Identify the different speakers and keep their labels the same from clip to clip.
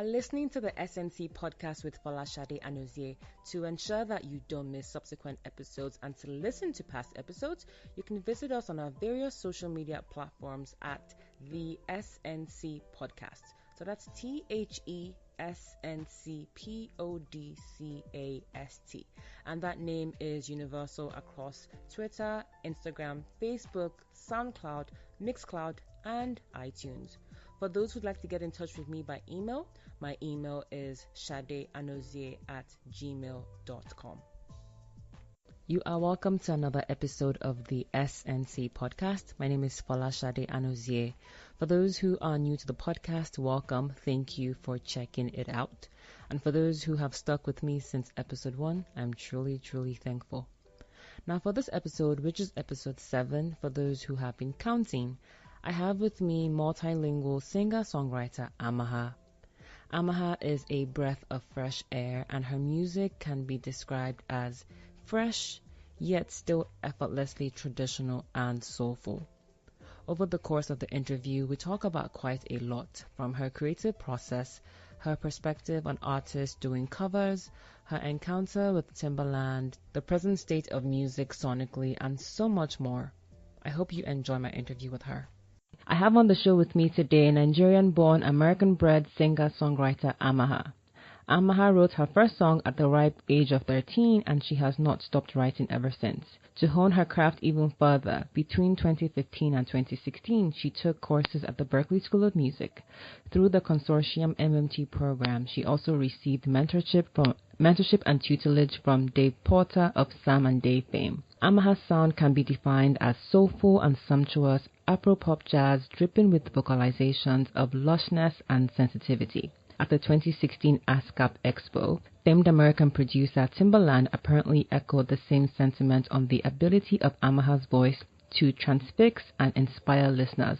Speaker 1: listening to the SNC podcast with Fusillade and Ozie. To ensure that you don't miss subsequent episodes and to listen to past episodes, you can visit us on our various social media platforms at the SNC Podcast. So that's TheSNCPodcast. And that name is universal across Twitter, Instagram, Facebook, SoundCloud, Mixcloud, and iTunes. For those who'd like to get in touch with me by email, my email is shadeanozie@gmail.com. You are welcome to another episode of the SNC Podcast. My name is Fusillade Anozie. For those who are new to the podcast, welcome. Thank you for checking it out. And for those who have stuck with me since episode 1, I'm truly, truly thankful. Now for this episode, which is episode 7, for those who have been counting, I have with me multilingual singer-songwriter Amaha. Amaha is a breath of fresh air, and her music can be described as fresh, yet still effortlessly traditional and soulful. Over the course of the interview, we talk about quite a lot, from her creative process, her perspective on artists doing covers, her encounter with Timbaland, the present state of music sonically, and so much more. I hope you enjoy my interview with her. I have on the show with me today Nigerian-born, American-bred singer-songwriter Amaha. Amaha wrote her first song at the ripe age of 13, and she has not stopped writing ever since. To hone her craft even further, between 2015 and 2016, she took courses at the Berklee School of Music. Through the Consortium MMT program, she also received mentorship and tutelage from Dave Porter of Sam and Dave fame. Amaha's sound can be defined as soulful and sumptuous Afro-pop jazz dripping with vocalizations of lushness and sensitivity. At the 2016 ASCAP Expo, famed American producer Timbaland apparently echoed the same sentiment on the ability of Amaha's voice to transfix and inspire listeners.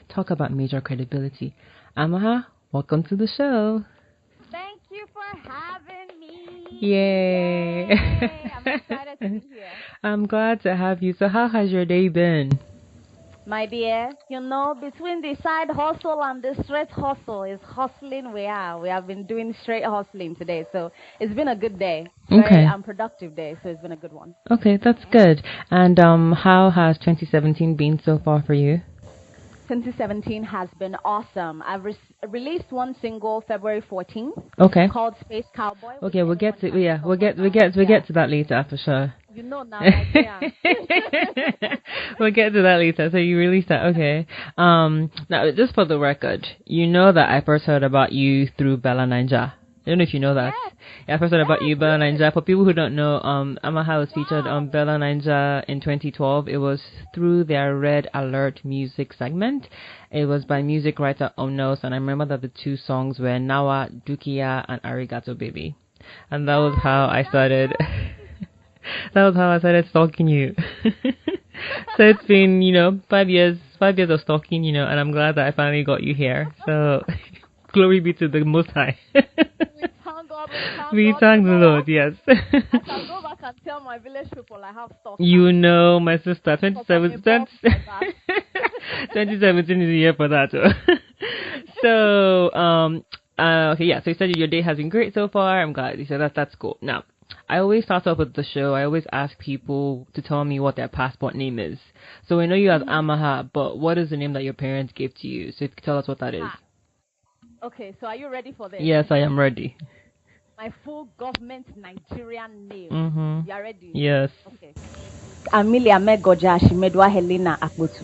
Speaker 1: Talk about major credibility. Amaha, welcome to the show.
Speaker 2: Thank you for having me.
Speaker 1: Yay.
Speaker 2: I'm excited to be here.
Speaker 1: I'm glad to have you. So how has your day been?
Speaker 2: My dear, between the side hustle and the straight hustle is hustling we are. We have been doing straight hustling today, so it's been a good day. Very productive day, so it's been a good one.
Speaker 1: Okay, that's good. And how has 2017 been so far for you?
Speaker 2: 2017 has been awesome. I've released one single February 14th.
Speaker 1: Okay.
Speaker 2: Called Space Cowboy.
Speaker 1: Okay, we'll get to that later for sure.
Speaker 2: You know now, yeah.
Speaker 1: We'll get to that later. So you released that, okay. Now, just for the record, you know that I first heard about you through Bella Ninja. I don't know if you know that.
Speaker 2: Yes.
Speaker 1: Yeah, I first heard about you, Bella Ninja. For people who don't know, Amaha was featured on Bella Ninja in 2012. It was through their Red Alert music segment. It was by music writer Omnos, and I remember that the two songs were Nawa, Dukia, and Arigato Baby. And that was how I started... That was how I started stalking you. So it's been, 5 years of stalking, and I'm glad that I finally got you here. So glory be to the Most High. We thank the Lord, yes.
Speaker 2: I can go back and tell my village people I have stalked.
Speaker 1: My sister, 2017 is a year for that. So, okay, yeah. So you said your day has been great so far. I'm glad you said that. That's cool. Now, I always start off with the show. I always ask people to tell me what their passport name is. So I know you have Amaha, but what is the name that your parents gave to you? So if you could tell us what that is.
Speaker 2: Okay, so are you ready for this?
Speaker 1: Yes, I am ready.
Speaker 2: My full government Nigerian name.
Speaker 1: Mm-hmm.
Speaker 2: You are ready?
Speaker 1: Yes.
Speaker 2: Okay. Amelia Megoja Shimedwa Helena Akbutu.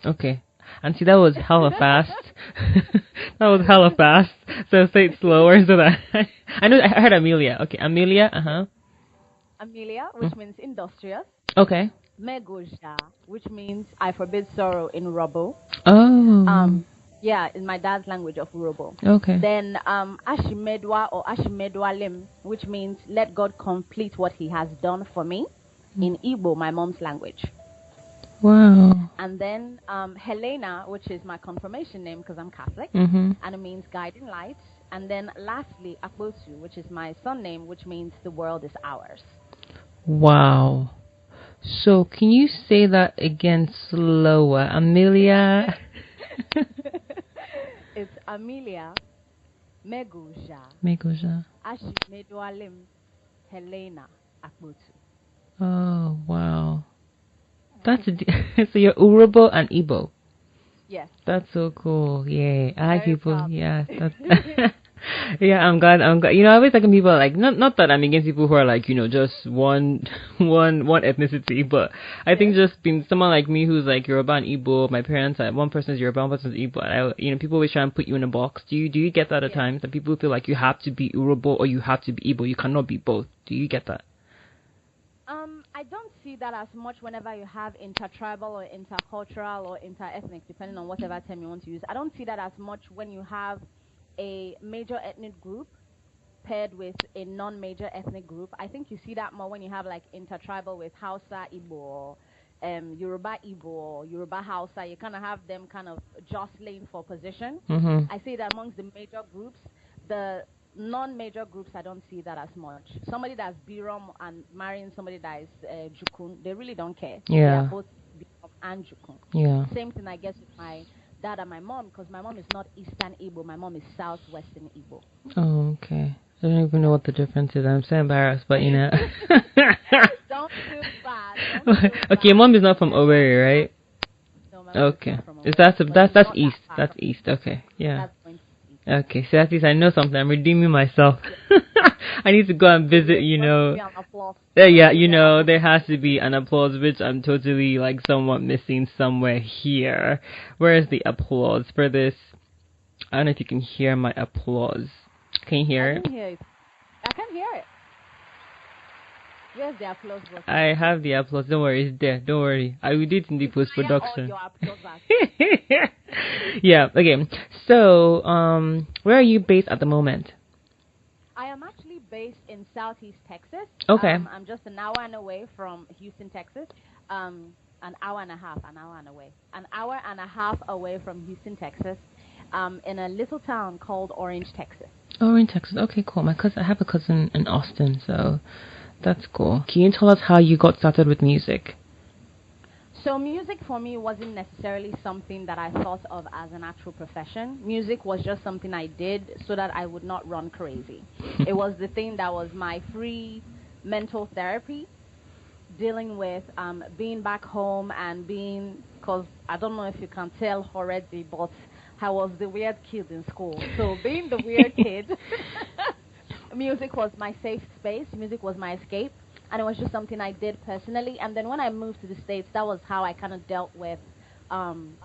Speaker 1: Okay. And see, that was hella fast. So say it slower so that I know I heard Amelia. Okay, Amelia,
Speaker 2: Amelia, which means industrious.
Speaker 1: Okay.
Speaker 2: Megoja, which means I forbid sorrow in Robo.
Speaker 1: Oh.
Speaker 2: Yeah, in my dad's language of Robo.
Speaker 1: Okay.
Speaker 2: Then Ashimedwa or Ashimedwalim, which means let God complete what he has done for me in Igbo, my mom's language.
Speaker 1: Wow.
Speaker 2: And then Helena, which is my confirmation name because I'm Catholic,
Speaker 1: and
Speaker 2: it means guiding light. And then lastly, Akbosu, which is my son name, which means the world is ours.
Speaker 1: Wow. So can you say that again slower? Amelia?
Speaker 2: It's Amelia,
Speaker 1: Megoja.
Speaker 2: Ashimedwalim Helena Akbutu.
Speaker 1: Oh, wow. That's so you're Urobo and Igbo.
Speaker 2: Yes.
Speaker 1: That's so cool. Yeah. I like people.
Speaker 2: Proud.
Speaker 1: Yeah. That's yeah, I'm glad. You know, I always like when people are like, not that I'm against people who are like, you know, just one ethnicity, but I think just being someone like me who's like Yoruba and Igbo, my parents, one person's Yoruba, one person's Igbo, and you know, people always try and put you in a box. Do you get that at times? That people feel like you have to be Yoruba or you have to be Igbo, you cannot be both. Do you get that?
Speaker 2: I don't see that as much whenever you have intertribal or intercultural or interethnic, depending on whatever term you want to use. I don't see that as much when you have a major ethnic group paired with a non-major ethnic group. I think you see that more when you have like intertribal with Hausa, Igbo, or Yoruba, Igbo, or Yoruba, Hausa. You kind of have them kind of jostling for position.
Speaker 1: Mm-hmm.
Speaker 2: I see that amongst the major groups. The non-major groups, I don't see that as much. Somebody that's Birom and marrying somebody that is Jukun, they really don't care.
Speaker 1: Yeah.
Speaker 2: They are both Birom and Jukun.
Speaker 1: Yeah.
Speaker 2: Same thing, I guess, with my dad and my mom, because my mom is not Eastern Igbo. My mom is Southwestern Igbo.
Speaker 1: Oh, okay. I don't even know what the difference is. I'm so embarrassed, but you know.
Speaker 2: Don't feel bad.
Speaker 1: Okay, your mom is not from Owerri, right?
Speaker 2: No, my
Speaker 1: okay.
Speaker 2: Is not from
Speaker 1: That's
Speaker 2: Owerri,
Speaker 1: east. That's east. Okay. Yeah.
Speaker 2: That's
Speaker 1: okay, so at least I know something. I'm redeeming myself. I need to go and visit, you know. Yeah, you know, there has to be an applause, which I'm totally, like, somewhat missing somewhere here. Where is the applause for this? I don't know if you can hear my applause. Can you hear it?
Speaker 2: I can hear it. Where's the applause button?
Speaker 1: I have the applause. Don't worry, it's there. Don't worry. I will do it in the post-production. Yeah, okay. So, where are you based at the moment?
Speaker 2: I am actually based in Southeast Texas.
Speaker 1: Okay.
Speaker 2: I'm just an hour and away from Houston, Texas. An hour and a half away from Houston, Texas. In a little town called Orange, Texas.
Speaker 1: Orange, Texas. Okay, cool. I have a cousin in Austin, so that's cool. Can you tell us how you got started with music?
Speaker 2: So music for me wasn't necessarily something that I thought of as an actual profession. Music was just something I did so that I would not run crazy. It was the thing that was my free mental therapy, dealing with being back home and because I don't know if you can tell already, but I was the weird kid in school. So being the weird kid, music was my safe space. Music was my escape. And it was just something I did personally. And then when I moved to the States, that was how I kind of dealt with being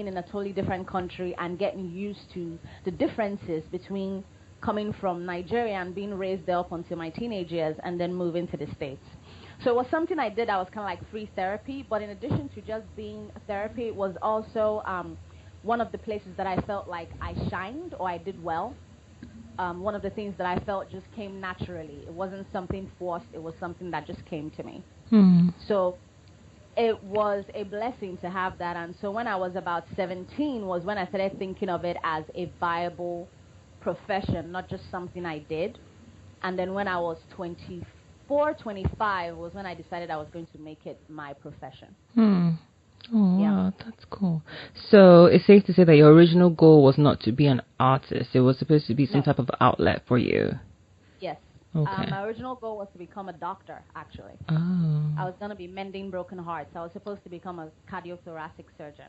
Speaker 2: in a totally different country and getting used to the differences between coming from Nigeria and being raised there up until my teenage years and then moving to the States. So it was something I did that was kind of like free therapy. But in addition to just being therapy, it was also one of the places that I felt like I shined or I did well. One of the things that I felt just came naturally. It wasn't something forced. It was something that just came to me. So it was a blessing to have that. And so when I was about 17 was when I started thinking of it as a viable profession, not just something I did. And then when I was 24, 25 was when I decided I was going to make it my profession.
Speaker 1: Oh, yeah. Wow, that's cool. So it's safe to say that your original goal was not to be an artist. It was supposed to be some type of outlet for you.
Speaker 2: Yes.
Speaker 1: Okay.
Speaker 2: My original goal was to become a doctor, actually.
Speaker 1: Oh.
Speaker 2: I was going to be mending broken hearts. I was supposed to become a cardiothoracic surgeon.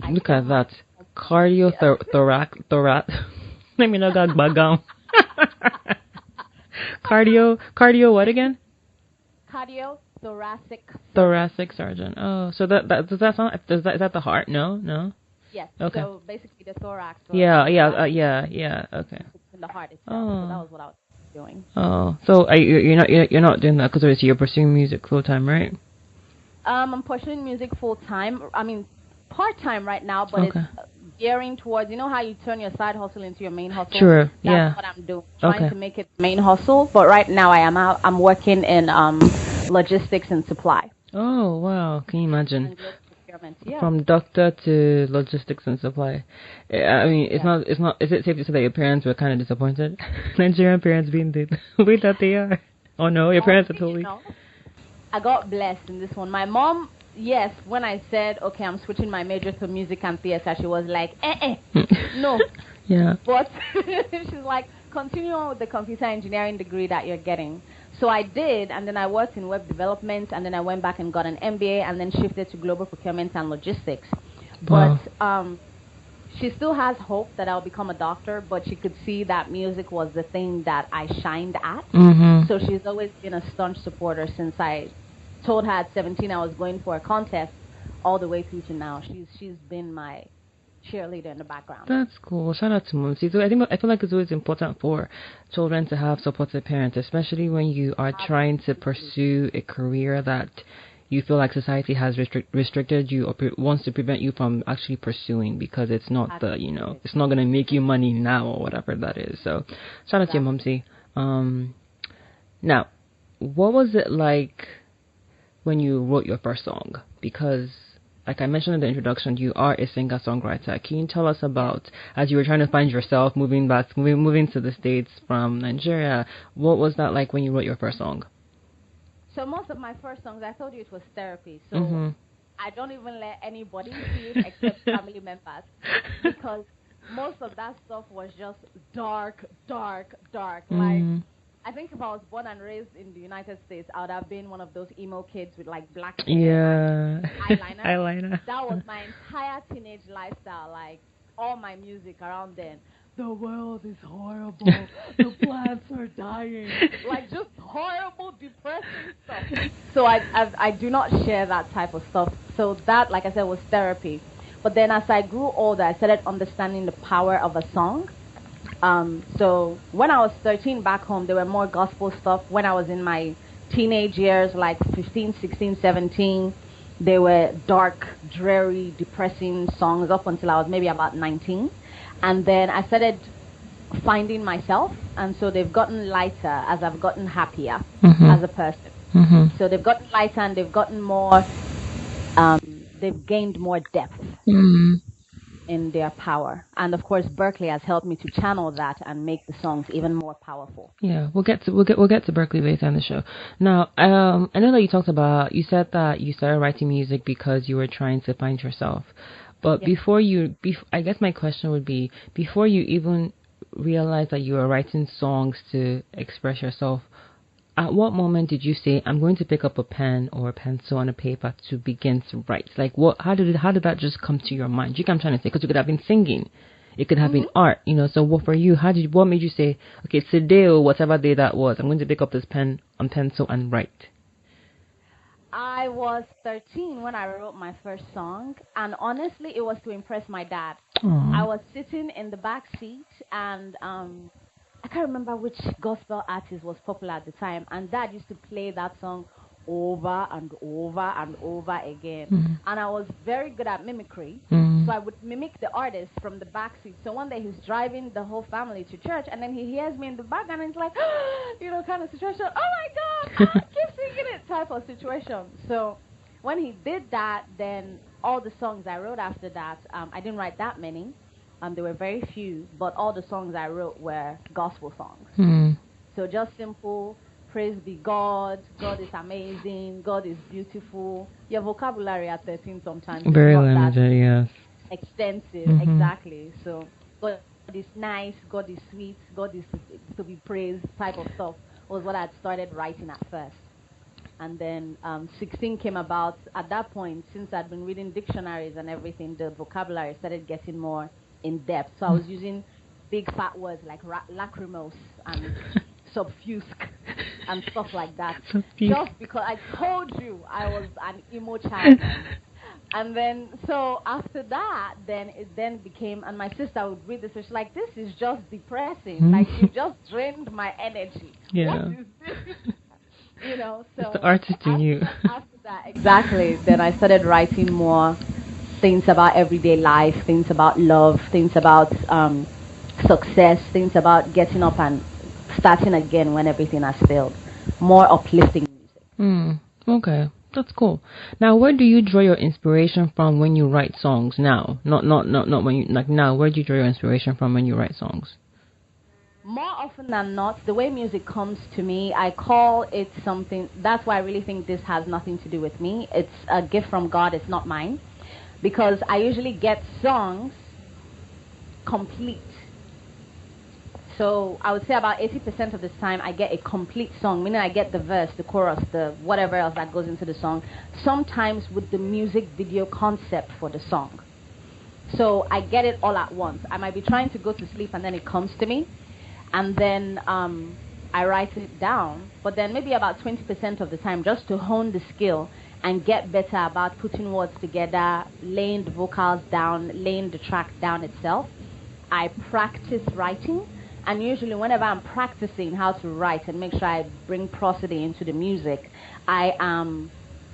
Speaker 1: Look at that. Cardiothoracic. Let me know that background. Cardio what again? Thoracic surgeon. Oh, so that does that sound? Is that the heart? No.
Speaker 2: Yes.
Speaker 1: Okay.
Speaker 2: So basically the thorax.
Speaker 1: Yeah. Okay.
Speaker 2: In the heart itself. So that was what I was doing.
Speaker 1: Oh, so you're not doing that because you're pursuing music full time, right? I'm
Speaker 2: pursuing music full time. I mean, part time right now, but it's gearing towards. You know how you turn your side hustle into your main hustle.
Speaker 1: Sure.
Speaker 2: That's what I'm doing. Trying to make it main hustle, but right now I'm working in logistics and supply.
Speaker 1: Oh wow! Can you imagine?
Speaker 2: Yeah.
Speaker 1: From doctor to logistics and supply. I mean, it's not. Is it safe to say that your parents were kind of disappointed? Nigerian parents being the way that they are. Oh no, your parents are totally.
Speaker 2: I got blessed in this one. My mom, yes, when I said okay, I'm switching my major to music and theater, she was like, no,
Speaker 1: Yeah.
Speaker 2: But she's like, continue on with the computer engineering degree that you're getting. So I did, and then I worked in web development, and then I went back and got an MBA, and then shifted to global procurement and logistics.
Speaker 1: Wow.
Speaker 2: But she still has hope that I'll become a doctor, but she could see that music was the thing that I shined at. So she's always been a staunch supporter since I told her at 17 I was going for a contest, all the way through to now. She's been my cheerleader in the background.
Speaker 1: That's cool. Shout out to Mom. So I feel like it's always important for children to have supportive parents, especially when you are trying to pursue a career that you feel like society has restricted you or wants to prevent you from actually pursuing, because it's not it's not going to make you money now or whatever that is. So shout out to your Mumsy. Now, what was it like when you wrote your first song? Because like I mentioned in the introduction, you are a singer-songwriter. Can you tell us about, as you were trying to find yourself, moving to the States from Nigeria, what was that like when you wrote your first song?
Speaker 2: So most of my first songs, I told you it was therapy. So I don't even let anybody see it except family members, because most of that stuff was just dark. Like, I think if I was born and raised in the United States, I would have been one of those emo kids with like black hair and eyeliner. That was my entire teenage lifestyle. Like, all my music around then. The world is horrible. The plants are dying. Like, just horrible, depressing stuff. So I do not share that type of stuff. So that, like I said, was therapy. But then as I grew older, I started understanding the power of a song. So when I was 13 back home, there were more gospel stuff. When I was in my teenage years, like 15, 16, 17, there were dark, dreary, depressing songs up until I was maybe about 19. And then I started finding myself, and so they've gotten lighter as I've gotten happier as a person. So they've gotten lighter and they've gotten more, they've gained more depth in their power. And of course, Berkeley has helped me to channel that and make the songs even more powerful.
Speaker 1: Yeah, we'll get to Berkeley later in the show. Now, I know that you said that you started writing music because you were trying to find yourself. But I guess my question would be, before you even realized that you were writing songs to express yourself, at what moment did you say, I'm going to pick up a pen or a pencil and a paper to begin to write? Like, how did that just come to your mind? You know what I'm trying to say? Because you could have been singing. It could have been art, So what for you, what made you say, okay, today or whatever day that was, I'm going to pick up this pen and pencil and write?
Speaker 2: I was 13 when I wrote my first song, and honestly, it was to impress my dad. I was sitting in the back seat, and I can't remember which gospel artist was popular at the time, and Dad used to play that song over and over and over again. And I was very good at mimicry, so I would mimic the artist from the back seat. So one day he's driving the whole family to church, and then he hears me in the background, and he's like, kind of situation, oh my God, I keep singing it type of situation. So when he did that, then all the songs I wrote after that, I didn't write that many. There were very few, but all the songs I wrote were gospel songs. So just simple, praise be God, God is amazing, God is beautiful. Your vocabulary at 13 sometimes
Speaker 1: very
Speaker 2: is not
Speaker 1: limited, yes.
Speaker 2: Extensive, exactly. So God is nice, God is sweet, God is to be praised type of stuff was what I had started writing at first. And then 16 came about. At that point, since I'd been reading dictionaries and everything, the vocabulary started getting more in depth. So I was using big fat words like lachrymose and subfusc and stuff like that. Just because I told you I was an emo child. And then, so after that, then it became, and my sister would read this, and she's like, this is just depressing. Like, you just drained my energy.
Speaker 1: Yeah.
Speaker 2: What is this? So
Speaker 1: it's the artist in you.
Speaker 2: After that, exactly, then I started writing more things about everyday life, things about love, things about success, things about getting up and starting again when everything has failed. More uplifting music.
Speaker 1: Okay, that's cool. Now, where do you draw your inspiration from when you write songs now? Not when you, like now, where do you draw your inspiration from when you write songs?
Speaker 2: More often than not, the way music comes to me, I call it something. That's why I really think this has nothing to do with me. It's a gift from God. It's not mine. Because I usually get songs complete So I would say about 80% of the time I get a complete song, meaning I get the verse, the chorus, the whatever else that goes into the song, sometimes with the music video concept for the song. So I get it all at once. I might be trying to go to sleep and then it comes to me, and then I write it down. But then maybe about 20% of the time, just to hone the skill and get better about putting words together, laying the vocals down, laying the track down itself, I practice writing. And usually whenever I'm practicing how to write and make sure I bring prosody into the music, I am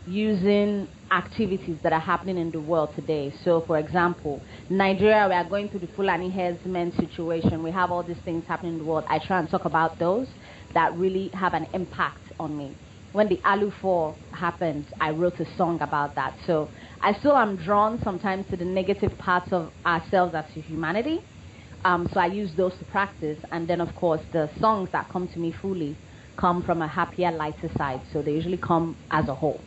Speaker 2: using activities that are happening in the world today. So, for example, Nigeria, we are going through the Fulani herdsmen situation. We have all these things happening in the world. I try and talk about those that really have an impact on me. When the Alufo happened, I wrote a song about that. So I still am drawn sometimes to the negative parts of ourselves as humanity. So I use those to practice. And then, of course, the songs that come to me fully come from a happier, lighter side. So they usually come as a whole.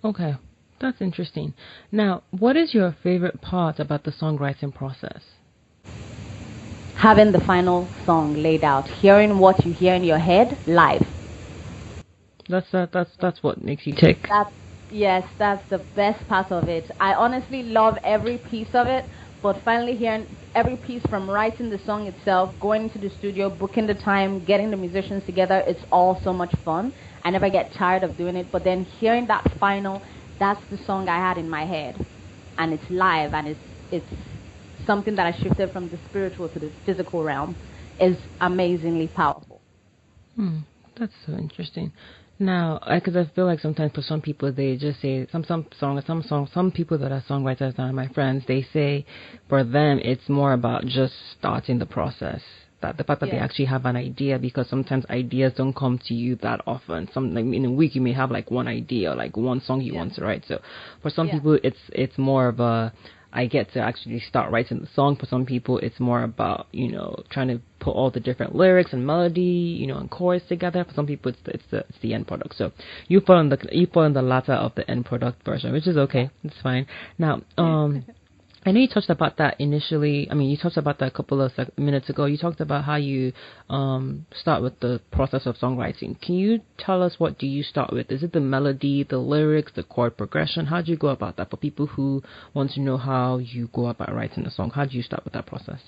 Speaker 1: Okay. That's interesting. Now, what is your favorite part about the songwriting process?
Speaker 2: Having the final song laid out. Hearing what you hear in your head live.
Speaker 1: That's what makes you tick.
Speaker 2: Yes, that's the best part of it. I honestly love every piece of it. But finally hearing every piece, from writing the song itself, going into the studio, booking the time, getting the musicians together, it's all so much fun. I never get tired of doing it. But then hearing that final, that's the song I had in my head. And it's live, and it's something that I shifted from the spiritual to the physical realm, is amazingly powerful.
Speaker 1: That's so interesting. Now, because I feel like sometimes for some people, they just say, some people that are songwriters and my friends, they say for them it's more about just starting the process. That the fact that they actually have an idea, because sometimes ideas don't come to you that often. Like in a week you may have like one idea, or like one song you want to write. So for some people it's more of a, I get to actually start writing the song. For some people it's more about, trying to put all the different lyrics and melody, and chorus together. For some people it's the end product. So you fall in the latter of the end product version, which is okay. It's fine. Now, I know you touched about that initially. I mean, you talked about that a couple of minutes ago. You talked about how you start with the process of songwriting. Can you tell us, what do you start with? Is it the melody, the lyrics, the chord progression? How do you go about that? For people who want to know how you go about writing a song, how do you start with that process?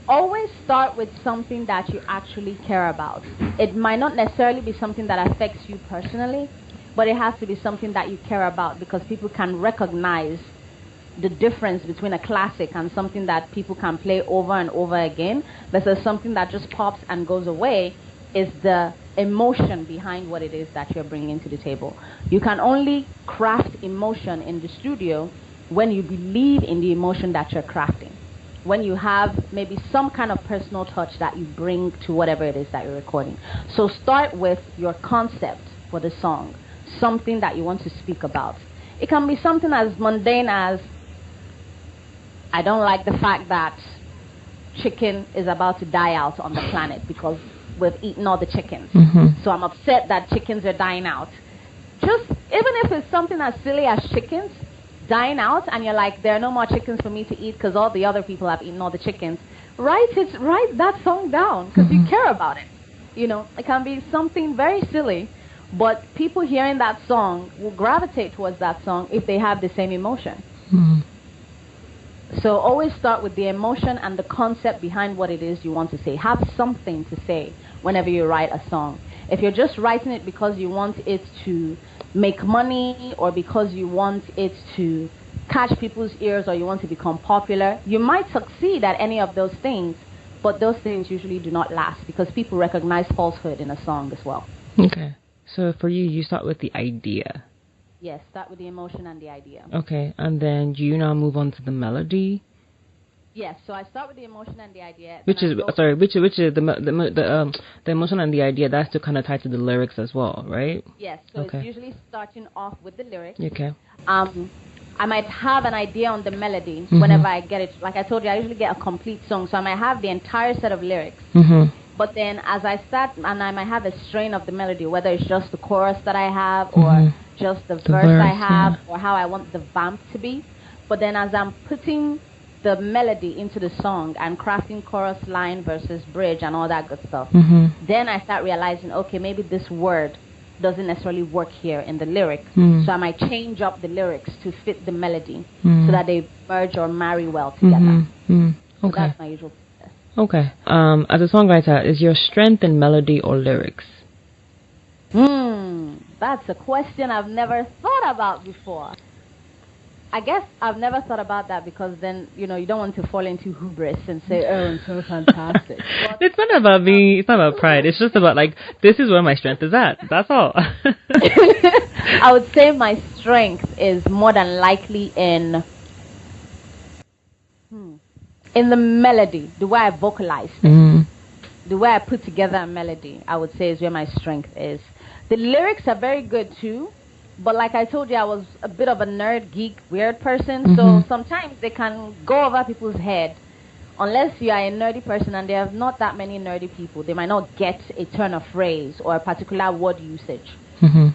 Speaker 2: Always start with something that you actually care about. It might not necessarily be something that affects you personally, but it has to be something that you care about, because people can recognize the difference between a classic and something that people can play over and over again versus something that just pops and goes away. Is the emotion behind what it is that you're bringing to the table. You can only craft emotion in the studio when you believe in the emotion that you're crafting, when you have maybe some kind of personal touch that you bring to whatever it is that you're recording. So start with your concept for the song, something that you want to speak about. It can be something as mundane as, I don't like the fact that chicken is about to die out on the planet because we've eaten all the chickens. So I'm upset that chickens are dying out. Just, even if it's something as silly as chickens dying out, and you're like, there are no more chickens for me to eat because all the other people have eaten all the chickens, write that song down because you care about it. It can be something very silly, but people hearing that song will gravitate towards that song if they have the same emotion. So always start with the emotion and the concept behind what it is you want to say. Have something to say whenever you write a song. If you're just writing it because you want it to make money, or because you want it to catch people's ears, or you want to become popular, you might succeed at any of those things, but those things usually do not last because people recognize falsehood in a song as well.
Speaker 1: Okay. So for you start with the idea.
Speaker 2: Yes, start with the emotion and the idea.
Speaker 1: Okay, and then do you now move on to the melody?
Speaker 2: Yes, so I start with the emotion and the idea.
Speaker 1: Which is the emotion and the idea, that's to kind of tie to the lyrics as well, right?
Speaker 2: Yes, so it's usually starting off with the lyrics.
Speaker 1: Okay.
Speaker 2: I might have an idea on the melody whenever I get it. Like I told you, I usually get a complete song, so I might have the entire set of lyrics. But then as I start, and I might have a strain of the melody, whether it's just the chorus that I have, or just the verse I have, or how I want the vamp to be. But then as I'm putting the melody into the song and crafting chorus line versus bridge and all that good stuff, then I start realizing, okay, maybe this word doesn't necessarily work here in the lyric. So I might change up the lyrics to fit the melody so that they merge or marry well together. So
Speaker 1: okay.
Speaker 2: That's my usual process.
Speaker 1: Okay. As a songwriter, is your strength in melody or lyrics?
Speaker 2: That's a question I've never thought about before. I guess I've never thought about that because then, you don't want to fall into hubris and say, oh, I'm so fantastic.
Speaker 1: It's not about it's not about pride. It's just about, this is where my strength is at. That's all.
Speaker 2: I would say my strength is more than likely in the melody, the way I vocalize things, the way I put together a melody, I would say is where my strength is. The lyrics are very good too. But like I told you, I was a bit of a nerd, geek, weird person. So sometimes they can go over people's head. Unless you are a nerdy person, and there are not that many nerdy people, they might not get a turn of phrase or a particular word usage.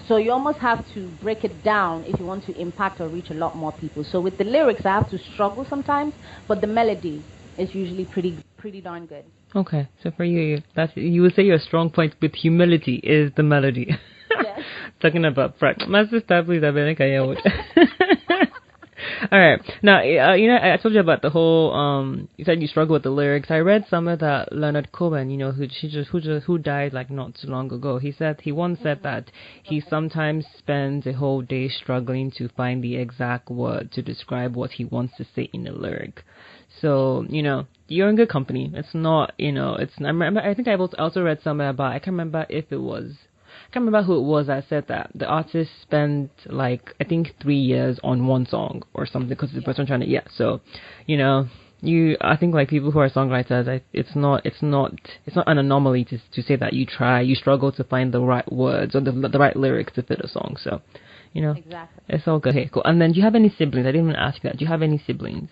Speaker 2: So you almost have to break it down if you want to impact or reach a lot more people. So with the lyrics, I have to struggle sometimes. But the melody is usually pretty darn good.
Speaker 1: Okay. So for you, you would say your strong point with humility is the melody.
Speaker 2: Yes.
Speaker 1: Talking about pride. My sister, please, All right. Now, I told you about the whole, you said you struggle with the lyrics. I read somewhere that Leonard Cohen, who died not too long ago. He once said that he sometimes spends a whole day struggling to find the exact word to describe what he wants to say in a lyric. So, you're in good company. It's not, I think I also read somewhere about, I can't remember who it was that said that the artist spent I think 3 years on one song or something because the person trying to so I think people who are songwriters, it's not an anomaly to say that you struggle to find the right words or the right lyrics to fit a song. So
Speaker 2: exactly.
Speaker 1: It's all good. Okay, cool. And then do you have any siblings? I didn't even ask you that. Do you have any siblings?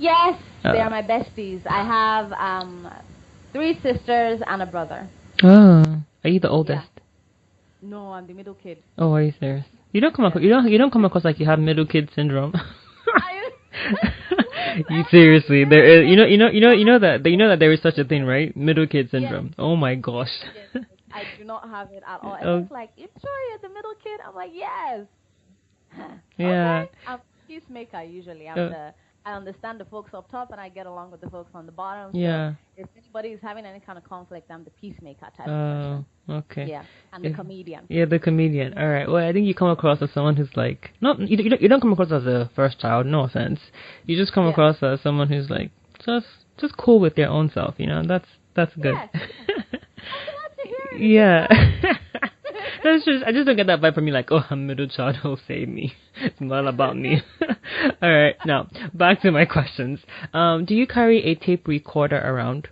Speaker 2: Yes, they are my besties. I have 3 sisters and a brother.
Speaker 1: Oh, are you the oldest?
Speaker 2: Yeah. No, I'm the middle kid.
Speaker 1: Oh, are you serious? You don't come across you don't come across like you have middle kid syndrome. You seriously? There is that there is such a thing, right? Middle kid syndrome. Yes. Oh my gosh.
Speaker 2: Yes, I do not have it at all. It's like, you sure you're the middle kid? I'm like, yes.
Speaker 1: Yeah.
Speaker 2: Okay. I'm a peacemaker usually. I understand the folks up top and I get along with the folks on the bottom. So
Speaker 1: yeah.
Speaker 2: if anybody is having any kind of conflict, I'm the peacemaker type of person.
Speaker 1: Okay.
Speaker 2: Yeah. And the comedian.
Speaker 1: Yeah, the comedian. All right. Well, I think you come across as someone who's you don't come across as a first child, no offense. You just come across as someone who's just cool with their own self, That's good.
Speaker 2: Yes. I'm glad to hear it.
Speaker 1: Yeah. I just don't get that vibe from you I'm middle child, who'll save me. It's not about me. All right, now, back to my questions. Do you carry a tape recorder around?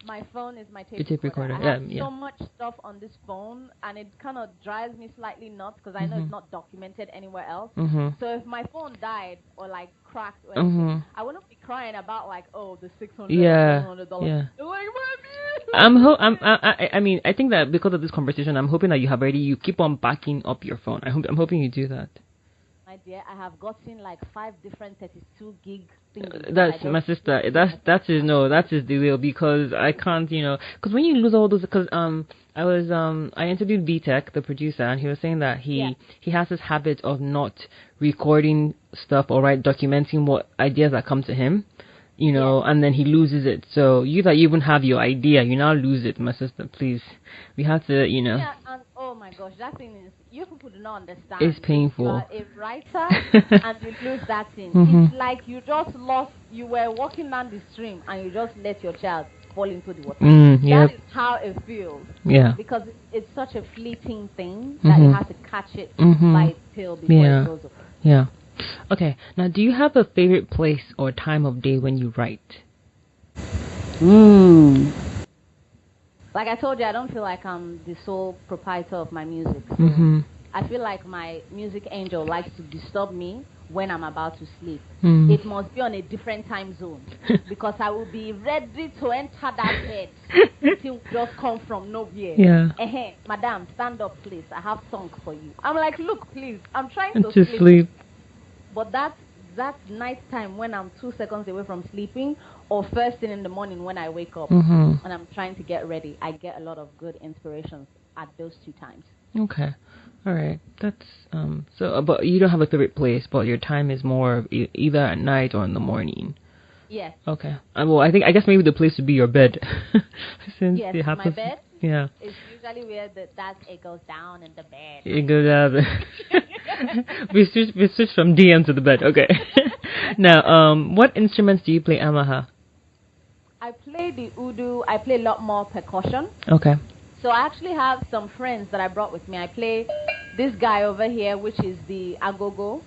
Speaker 2: My phone is my tape recorder. I have
Speaker 1: so
Speaker 2: much stuff on this phone, and it kind of drives me slightly nuts because I know it's not documented anywhere else. So if my phone died or cracked or anything, I wouldn't be crying about the $600, $700.
Speaker 1: Yeah.
Speaker 2: Mommy.
Speaker 1: I mean, I think that because of this conversation, I'm hoping that you keep on backing up your phone. I'm hoping you do that.
Speaker 2: My dear, I have gotten 5 different 32 gig things.
Speaker 1: That's my sister. That is the real, because I can't, because when you lose all those, because I interviewed VTech, the producer, and he was saying that he has this habit of not recording stuff or documenting what ideas that come to him. And then he loses it. So you even have your idea, you now lose it, my sister. Please, we have to,
Speaker 2: Yeah, and oh my gosh, that thing is, you people do not understand.
Speaker 1: It's painful.
Speaker 2: You are a writer and you lose that thing. It's like you just you were walking down the stream and you just let your child fall into the water. That is how it feels.
Speaker 1: Yeah.
Speaker 2: Because it's such a fleeting thing that you have to catch it by its tail before it goes over.
Speaker 1: Yeah. Okay, now do you have a favorite place or time of day when you write?
Speaker 2: Like I told you, I don't feel like I'm the sole proprietor of my music. So I feel like my music angel likes to disturb me when I'm about to sleep. It must be on a different time zone because I will be ready to enter that bed. It will just come from nowhere.
Speaker 1: Yeah.
Speaker 2: Madam, stand up, please. I have song for you. I'm like, look, please. I'm trying to sleep. But that exact night time when I'm 2 seconds away from sleeping, or first thing in the morning when I wake up and I'm trying to get ready. I get a lot of good inspirations at those 2 times.
Speaker 1: Okay. All right. That's so. But you don't have a favorite place, but your time is more either at night or in the morning.
Speaker 2: Yes.
Speaker 1: Okay. Well, I guess maybe the place would be your bed. Since
Speaker 2: yes,
Speaker 1: it happens,
Speaker 2: my bed. Yeah. It's usually where it goes down in the bed.
Speaker 1: It goes down. we switch from DM to the bed. Okay. Now, what instruments do you play, Amaha?
Speaker 2: I play the udu. I play a lot more percussion.
Speaker 1: Okay.
Speaker 2: So I actually have some friends that I brought with me. I play this guy over here, which is the agogo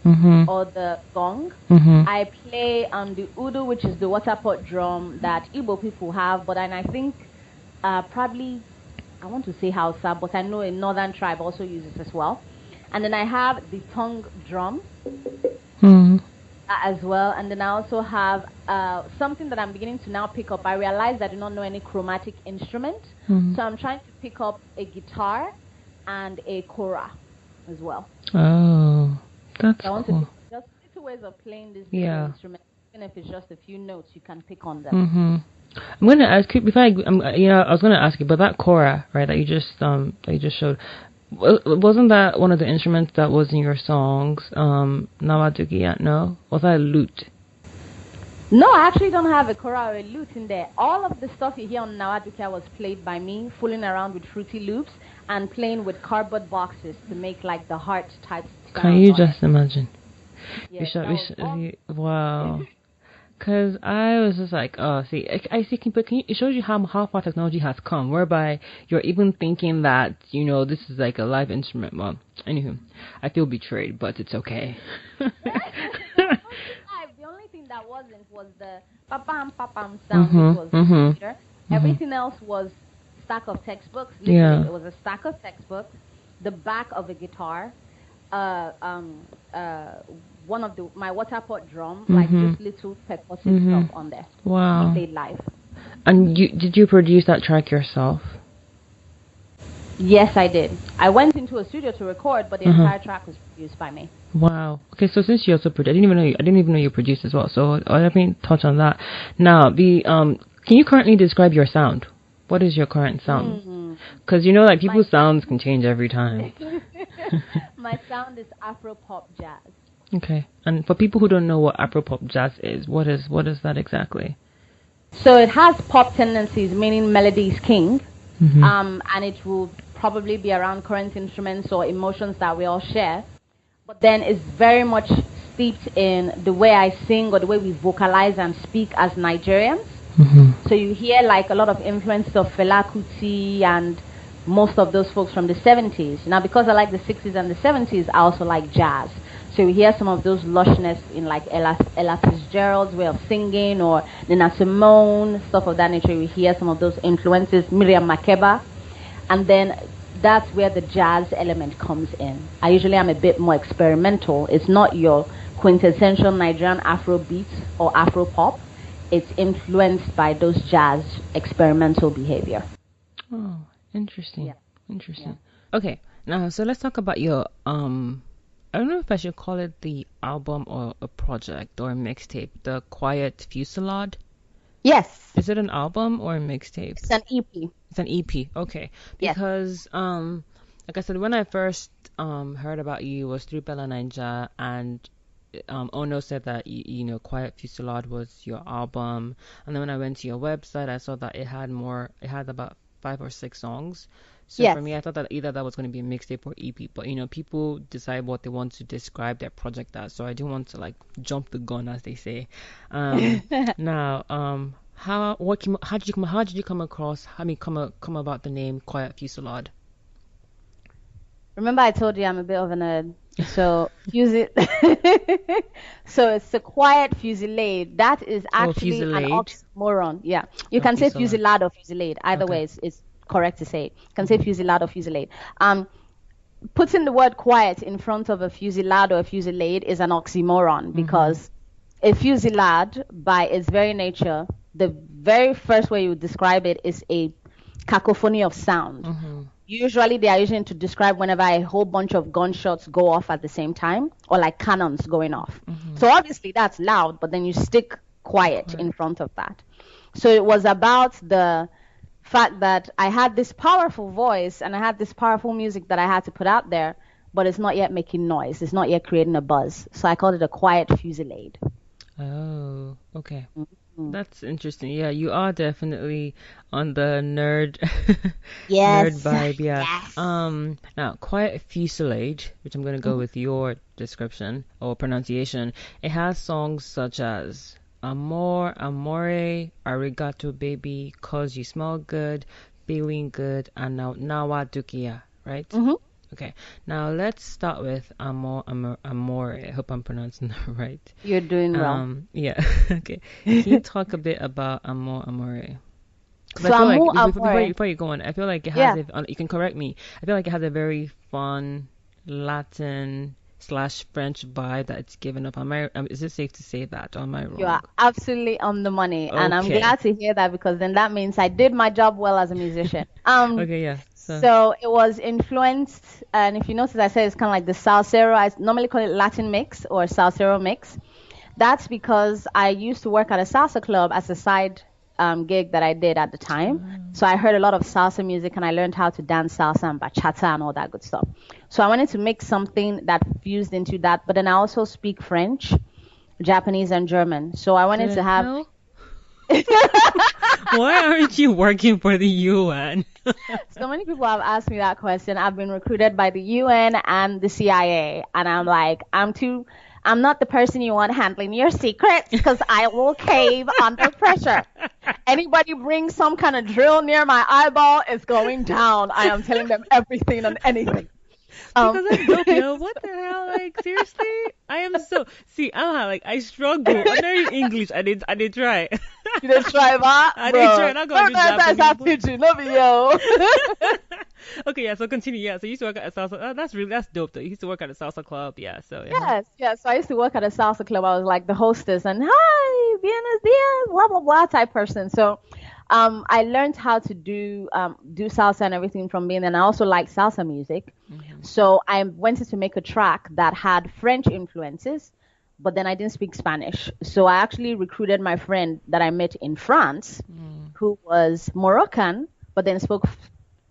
Speaker 2: or the gong. I play the udu, which is the water pot drum that Igbo people have, but I think probably, I want to say Hausa, but I know a northern tribe also uses as well. And then I have the tongue drum as well. And then I also have something that I'm beginning to now pick up. I realized I do not know any chromatic instrument. So I'm trying to pick up a guitar and a kora as well.
Speaker 1: Oh, that's
Speaker 2: so I want
Speaker 1: cool.
Speaker 2: To just little ways of playing this instrument. Even if it's just a few notes, you can pick on them.
Speaker 1: I'm gonna ask you before I was gonna ask you, but that kora, right, that you just showed, wasn't that one of the instruments that was in your songs? Nawaduki, no, was that a lute?
Speaker 2: No, I actually don't have a kora or a lute in there. All of the stuff you hear on Nawadukia was played by me, fooling around with Fruity Loops and playing with cardboard boxes to make like the heart type sound.
Speaker 1: Can you just imagine?
Speaker 2: Yes,
Speaker 1: wow. Because I was just like, oh, see, I see, but it shows you how far technology has come, whereby you're even thinking that, this is like a live instrument. Well, anywho, I feel betrayed, but it's okay.
Speaker 2: The only thing that wasn't was the papam sound, which was the computer. Everything else was stack of textbooks. Literally, it was a stack of textbooks, the back of a guitar, one of my water pot drum, like just little percussive stuff on there.
Speaker 1: Wow.
Speaker 2: I played live.
Speaker 1: And did you produce that track yourself?
Speaker 2: Yes, I did. I went into a studio to record, but the entire track was produced by me.
Speaker 1: Wow. Okay, so since you also produced, I didn't even know you produced as well. So let me touch on that. Now, can you currently describe your sound? What is your current sound? Because like people's sounds can change every time.
Speaker 2: My sound is Afro pop jazz.
Speaker 1: Okay, and for people who don't know what Afro pop jazz is, what is that exactly?
Speaker 2: So it has pop tendencies, meaning melody is king, and it will probably be around current instruments or emotions that we all share. But then it's very much steeped in the way I sing or the way we vocalize and speak as Nigerians. So you hear like a lot of influences of Fela Kuti and most of those folks from the 70s. Now, because I like the 60s and the 70s, I also like jazz. So you hear some of those lushness in like Ella Fitzgerald's way of singing, or Nina Simone, stuff of that nature. We hear some of those influences, Miriam Makeba. And then that's where the jazz element comes in. I usually am a bit more experimental. It's not your quintessential Nigerian Afro beats or Afro pop. It's influenced by those jazz experimental behavior.
Speaker 1: Oh, interesting. Yeah. Interesting. Yeah. Okay, now so let's talk about your I don't know if I should call it the album or a project or a mixtape, the Quiet Fusillade.
Speaker 2: Yes.
Speaker 1: Is it an album or a mixtape?
Speaker 2: It's an EP.
Speaker 1: It's an EP. Okay. Because like I said, when I first heard about you was through Bella Ninja, and Ono said that Quiet Fusillade was your album, and then when I went to your website, I saw that it had about 5 or 6 songs. So for me, I thought that either that was going to be a mixtape or EP, but people decide what they want to describe their project as. So I didn't want to like jump the gun, as they say. Now, how did you come across? Come about the name Quiet Fusillade?
Speaker 2: Remember, I told you I'm a bit of a nerd. So so it's the Quiet Fusillade. That is actually an oxymoron. Yeah, you can say Fusillade or Fusillade. Either way, it's correct to say. You can say Fusillade or Fusillade. Putting the word quiet in front of a fusillade or a fusillade is an oxymoron, because a fusillade, by its very nature, the very first way you would describe it is a cacophony of sound. Usually they are using to describe whenever a whole bunch of gunshots go off at the same time, or like cannons going off. So obviously that's loud, but then you stick quiet in front of that. So it was about the fact that I had this powerful voice and I had this powerful music that I had to put out there, but it's not yet making noise. It's not yet creating a buzz. So I called it a quiet fusillade.
Speaker 1: Oh, okay. That's interesting. Yeah, you are definitely on the nerd nerd vibe, yeah.
Speaker 2: Yes.
Speaker 1: Now, quiet fusillade, which I'm gonna go with your description or pronunciation. It has songs such as Amor, Amore, Arigato Baby, Cause You Smell Good, Feeling Good, and now Nawa Dukia, right? Okay, now let's start with Amore. I hope I'm pronouncing that right.
Speaker 2: You're doing well.
Speaker 1: Yeah. Okay. Can you talk a bit about Amore? Because
Speaker 2: So
Speaker 1: I feel
Speaker 2: Amor,
Speaker 1: like
Speaker 2: Amore.
Speaker 1: before you go on, I feel like it has you can correct me. I feel like it has a very fun Latin slash French vibe that it's given up. Is it safe to say that? Or am I wrong?
Speaker 2: You are absolutely on the money, and I'm
Speaker 1: Okay.
Speaker 2: glad to hear that because then that means I did my job well as a musician.
Speaker 1: Okay, yeah.
Speaker 2: So it was influenced, and if you notice, I said it's kind of like the salsero. I normally call it Latin mix or salsero mix. That's because I used to work at a salsa club as a side gig that I did at the time. So I heard a lot of salsa music and I learned how to dance salsa and bachata and all that good stuff. So I wanted to make something that fused into that, but then I also speak French, Japanese, and German. So I wanted to have.
Speaker 1: Hell? Why aren't you working for the UN?
Speaker 2: So many people have asked me that question. I've been recruited by the UN and the CIA, and I'm like, I'm not the person you want handling your secrets because I will cave under pressure. Anybody brings some kind of drill near my eyeball, it's going down. I am telling them everything and anything.
Speaker 1: Because I'm dope, yo. What the hell? Like, seriously? I am so... See, I struggle. I know English. I did try.
Speaker 2: You did try that?
Speaker 1: I did try. Not going to do Japanese.
Speaker 2: Love you, yo.
Speaker 1: Okay, yeah, so continue. Yeah, so you used to work at a salsa... that's dope, though. You used to work at a salsa club, yeah, so... Yeah.
Speaker 2: Yes. So I used to work at a salsa club. I was like the hostess and, hi, buenos dias, blah, blah, blah type person. So I learned how to do salsa and everything from being there. And I also like salsa music. So I wanted to make a track that had French influences, but then I didn't speak Spanish. So I actually recruited my friend that I met in France, who was Moroccan, but then spoke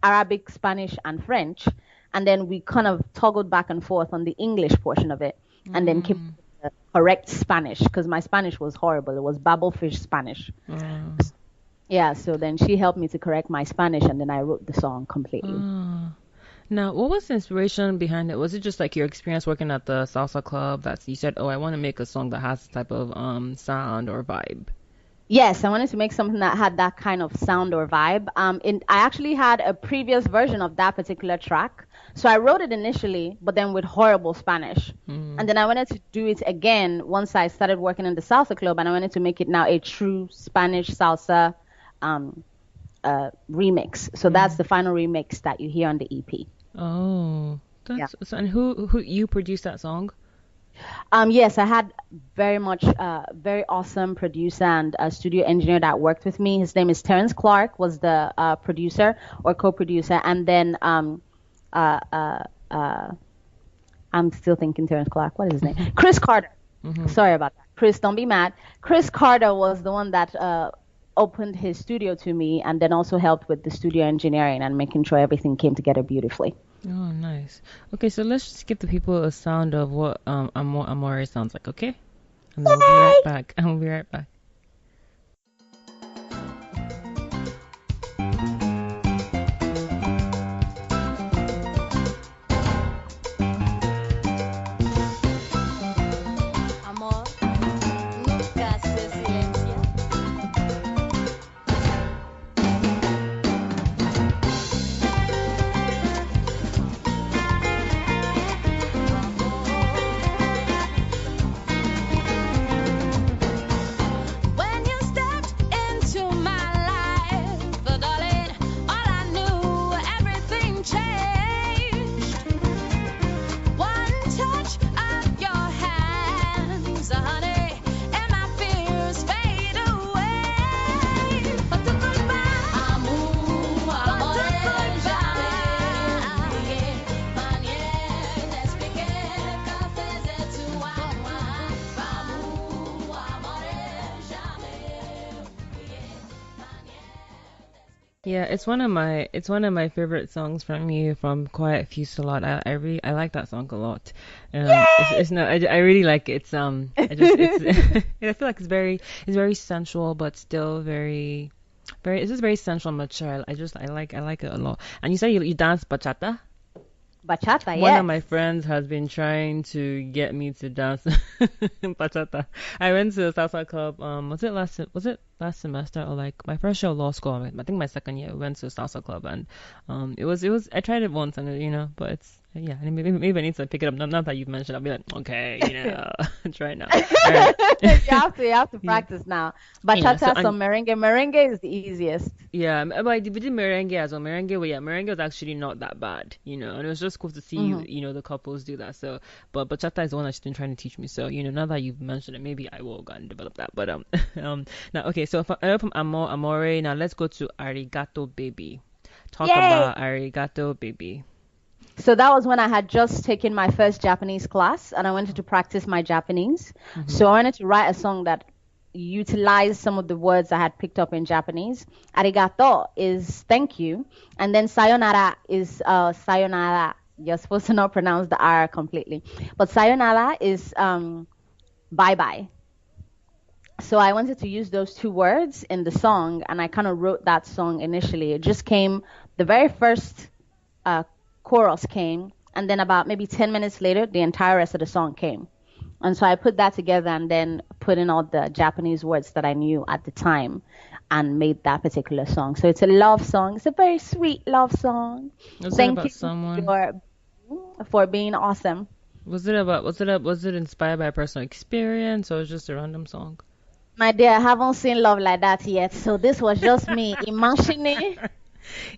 Speaker 2: Arabic, Spanish, and French. And then we kind of toggled back and forth on the English portion of it, and then kept the correct Spanish, because my Spanish was horrible. It was babblefish Spanish. Yeah, so then she helped me to correct my Spanish, and then I wrote the song completely.
Speaker 1: Now, what was the inspiration behind it? Was it just like your experience working at the salsa club that you said, oh, I want to make a song that has this type of sound or vibe?
Speaker 2: Yes, I wanted to make something that had that kind of sound or vibe. I actually had a previous version of that particular track. So I wrote it initially, but then with horrible Spanish. And then I wanted to do it again once I started working in the salsa club, and I wanted to make it now a true Spanish salsa remix. So that's the final remix that you hear on the EP.
Speaker 1: Oh, so, and who you produced that song?
Speaker 2: Yes, I had very awesome producer and studio engineer that worked with me. His name is Terrence Clark, was the producer or co-producer, and then I'm still thinking Terrence Clark. What is his name? Chris Carter. Sorry about that. Chris, don't be mad. Chris Carter was the one that opened his studio to me, and then also helped with the studio engineering and making sure everything came together beautifully.
Speaker 1: Oh, nice. Okay, so let's just give the people a sound of what Amore sounds like, okay? And then we'll be right back. And we'll be right back. Yeah, it's one of my favorite songs from you, from Quiet Fusillade. I like that song a lot. It's not I really like it. It's I feel like it's very sensual, but still very it's just very sensual, mature. I like it a lot. And you say you dance bachata?
Speaker 2: Bachata,
Speaker 1: One
Speaker 2: yes.
Speaker 1: of my friends has been trying to get me to dance bachata. I went to a salsa club. Was it last semester, or like my first year of law school? I think my second year. We went to a salsa club, and it was. I tried it once, and but it's yeah. Maybe I need to pick it up. Not that you've mentioned. I'll be like, okay, try it now. All right.
Speaker 2: You have to practice now. Bachata, some merengue. Merengue is the easiest.
Speaker 1: Yeah, but we did merengue as well. Merengue, well, yeah, merengue was actually not that bad, and it was just cool to see, the couples do that. So, but bachata is the one that she's been trying to teach me. So, now that you've mentioned it, maybe I will go and develop that. But now, okay, so from Amore, now let's go to Arigato Baby. Talk about Arigato Baby.
Speaker 2: So that was when I had just taken my first Japanese class, and I wanted to practice my Japanese. So I wanted to write a song that utilized some of the words I had picked up in Japanese. Arigato is thank you, and then sayonara is sayonara. You're supposed to not pronounce the R completely, but sayonara is bye bye. So I wanted to use those two words in the song, and I kind of wrote that song initially. It just came, the very first chorus came, and then about maybe 10 minutes later, the entire rest of the song came. And so I put that together and then put in all the Japanese words that I knew at the time and made that particular song. So it's a love song. It's a very sweet love song.
Speaker 1: Thank you someone?
Speaker 2: For being awesome.
Speaker 1: Was it inspired by a personal experience, or was it just a random song?
Speaker 2: My dear, I haven't seen love like that yet. So this was just me imagining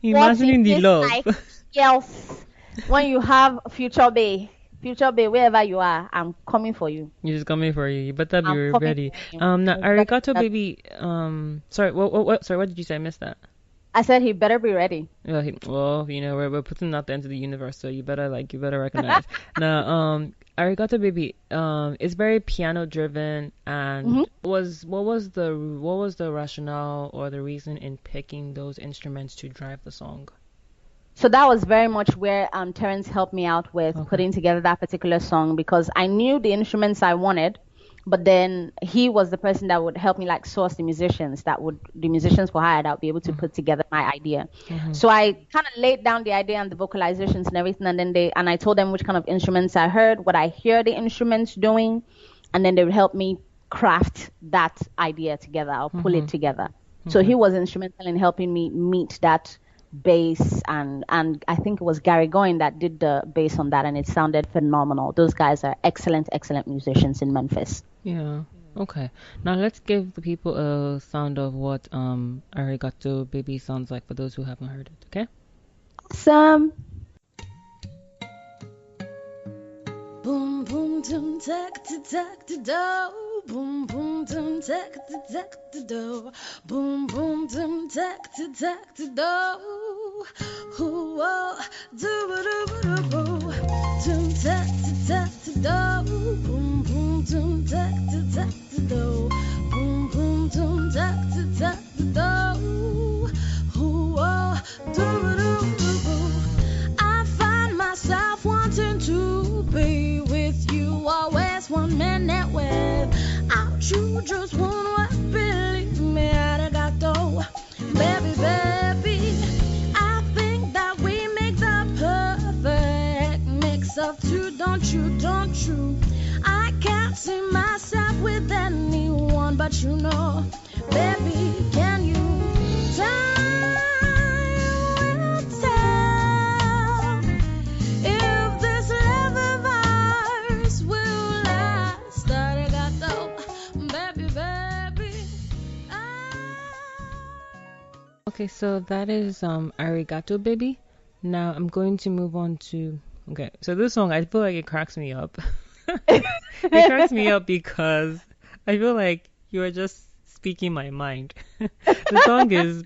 Speaker 1: the love.
Speaker 2: Like, yes, when you have future babe, wherever you are, I'm coming for you.
Speaker 1: You're just coming for you. You better be ready. Now, Arigato Baby. Sorry, what did you say? I missed that.
Speaker 2: I said he better be ready.
Speaker 1: Well, we're putting that into the universe, so you better recognize. Now, Arigato Baby, is very piano driven, and what was the rationale or the reason in picking those instruments to drive the song?
Speaker 2: So that was very much where Terrence helped me out with putting together that particular song, because I knew the instruments I wanted, but then he was the person that would help me like source the musicians for hire that would be able to put together my idea. So I kind of laid down the idea and the vocalizations and everything, and then I told them which kind of instruments I heard, what I hear the instruments doing, and then they would help me craft that idea together or pull it together. So he was instrumental in helping me meet that bass, and I think it was Gary Goin that did the bass on that, and it sounded phenomenal. Those guys are excellent musicians in Memphis.
Speaker 1: Yeah. Okay. Now let's give the people a sound of what Arigato Baby sounds like for those who haven't heard it. Okay.
Speaker 2: Awesome.
Speaker 3: Boom boom tum tack to do. Boom boom tum tack to do. Boom boom tum tack to do. Ooh oh do boo. Tum tack to do. Boom boom tum tack to do. Boom boom tum tack to do. Ooh oh do. I find myself wanting to be with you always 1 minute without you, just won't believe me. Arigato, baby. I think that we make the perfect mix of two, don't you? I can't see myself with anyone but you know, baby, can you tell?
Speaker 1: Okay, so that is Arigato Baby. Now I'm going to move on to so this song, I feel like it cracks me up. It cracks me up because I feel like you are just speaking my mind. The song is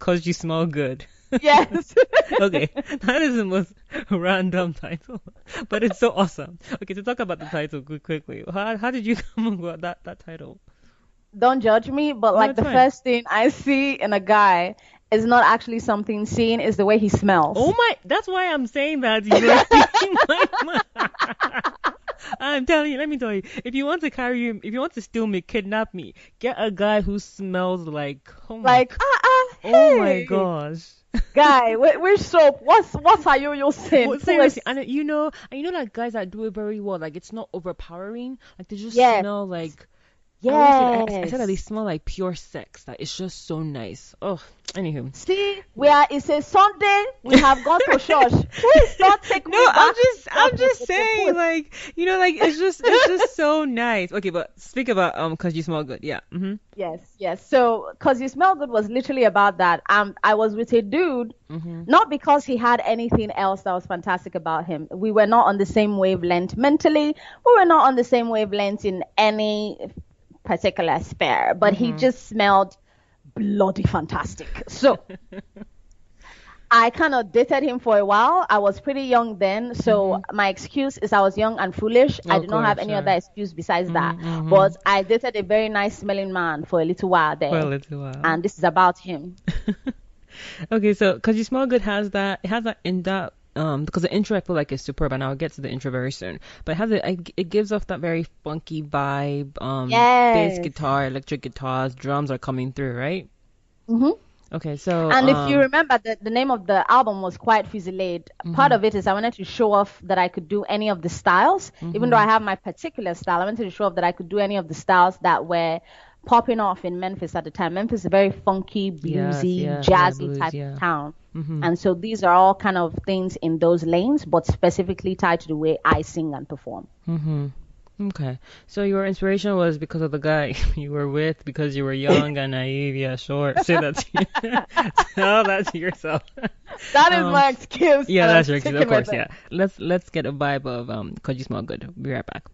Speaker 1: "Cause You Smell Good."
Speaker 2: Yes.
Speaker 1: Okay, that is the most random title, but it's so awesome. Okay, to talk about the title quickly, how did you come up with that title?
Speaker 2: Don't judge me, but like the first thing I see in a guy is not actually something seen, is the way he smells.
Speaker 1: Oh my, that's why I'm saying that. You're speaking my mind. I'm telling you, let me tell you, if you want to carry him, if you want to steal me, kidnap me, get a guy who smells like, oh my,
Speaker 2: hey,
Speaker 1: oh my gosh.
Speaker 2: Guy, which soap? What are you using?
Speaker 1: Well, seriously, and you know like guys that do it very well, like it's not overpowering, like they just smell like. I said that they smell like pure sex. That it's just so nice. Oh, anywho.
Speaker 2: See, it's a Sunday. We have gone to church. Please don't take me back.
Speaker 1: I'm just saying, like, you know, like it's just so nice. Okay, but speak about 'cause you smell good. Yeah. Mm-hmm.
Speaker 2: Yes. So, 'cause you smell good was literally about that. I was with a dude, not because he had anything else that was fantastic about him. We were not on the same wavelength mentally. We were not on the same wavelength in any particular spare, but he just smelled bloody fantastic. So I kind of dated him for a while. I was pretty young then, so my excuse is I was young and foolish. I did not have any other excuse besides that. But I dated a very nice smelling man for a little while there. And this is about him.
Speaker 1: Okay, so because you smell good has that in that because the intro I feel like is superb, and I'll get to the intro very soon. But it gives off that very funky vibe. Bass guitar, electric guitars, drums are coming through, right? Okay, so
Speaker 2: and if you remember, the name of the album was quite Fusillade. Part of it is I wanted to show off that I could do any of the styles, even though I have my particular style. I wanted to show off that I could do any of the styles that were popping off in Memphis at the time. Memphis is a very funky, bluesy, jazzy type of town. And so these are all kind of things in those lanes, but specifically tied to the way I sing and perform.
Speaker 1: Okay. So your inspiration was because of the guy you were with, because you were young and naive, sure. Say that to yourself.
Speaker 2: That is my excuse.
Speaker 1: Yeah, that's your excuse, of course, yeah. Let's get a vibe of 'Cause You Smell Good. Be right back.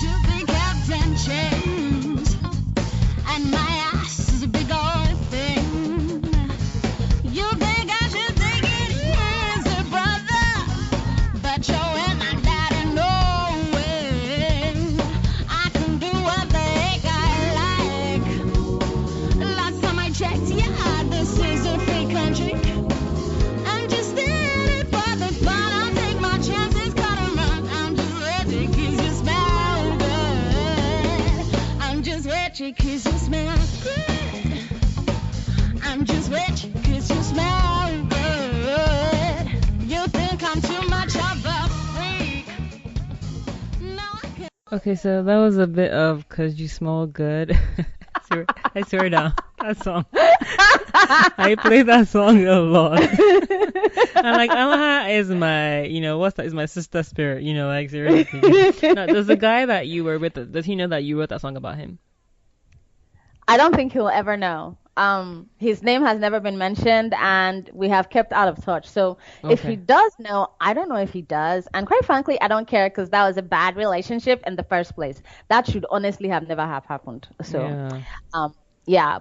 Speaker 3: You think Captain James, and my ass is a big old thing. You think I should take it easy, brother, but you're in my daddy, no way. I can do what the heck I like. Last time I checked, this is a free country. I'm just in it for the fun. I'll take my chances, cut and run. I'm just ready 'cause you smell good. I'm just ready 'cause you smell good. I'm just ready 'cause you smell good. You think I'm too much of a freak? No, I can't.
Speaker 1: Okay, so that was a bit of 'Cause You Smell Good. I swear down. That song. I play that song a lot. I'm like, Amaha is my, is my sister spirit, like seriously. Now, does the guy that you were with, does he know that you wrote that song about him?
Speaker 2: I don't think he'll ever know. His name has never been mentioned, and we have kept out of touch. So if he does know, I don't know if he does. And quite frankly, I don't care, because that was a bad relationship in the first place. That should honestly have never have happened. So,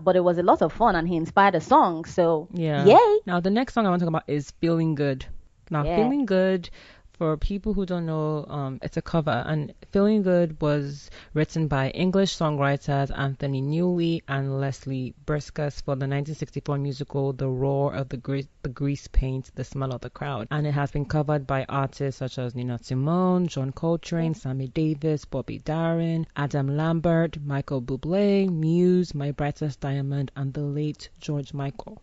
Speaker 2: but it was a lot of fun, and he inspired a song. So, yay.
Speaker 1: Now, the next song I want to talk about is Feeling Good. Now, Feeling Good, for people who don't know, it's a cover, and Feeling Good was written by English songwriters Anthony Newley and Leslie Briscus for the 1964 musical The Roar of the Grease Paint, The Smell of the Crowd. And it has been covered by artists such as Nina Simone, John Coltrane, Sammy Davis, Bobby Darin, Adam Lambert, Michael Bublé, Muse, My Brightest Diamond, and the late George Michael.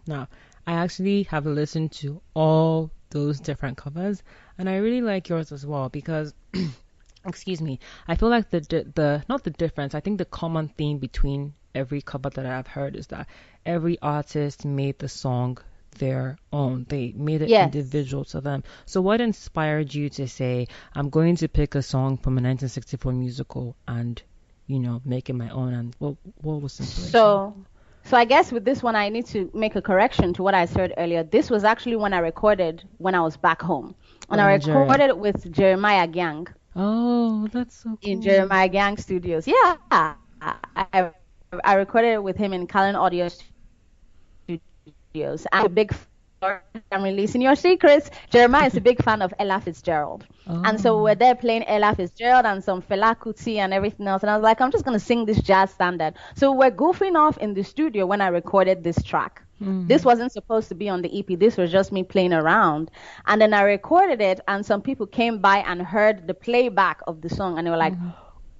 Speaker 1: Now, I actually have listened to all those different covers, and I really like yours as well, because excuse me, I feel like the not the difference, I think the common theme between every cover that I've heard is that every artist made the song their own. They made it individual to them. So what inspired you to say, I'm going to pick a song from a 1964 musical and make it my own? And what was the inspiration?
Speaker 2: So I guess with this one, I need to make a correction to what I said earlier. This was actually when I recorded when I was back home. And I recorded it with Jeremiah Gyang.
Speaker 1: Oh, that's so cool.
Speaker 2: In Jeremiah Gyang Studios. Yeah. I recorded it with him in Callan Audio studios. I'm a big I'm releasing your secrets. Jeremiah is a big fan of Ella Fitzgerald. And so we were there playing Ella Fitzgerald and some Fela Kuti and everything else. And I was like, I'm just going to sing this jazz standard. So we're goofing off in the studio when I recorded this track. This wasn't supposed to be on the EP. This was just me playing around. And then I recorded it, and some people came by and heard the playback of the song. And they were like,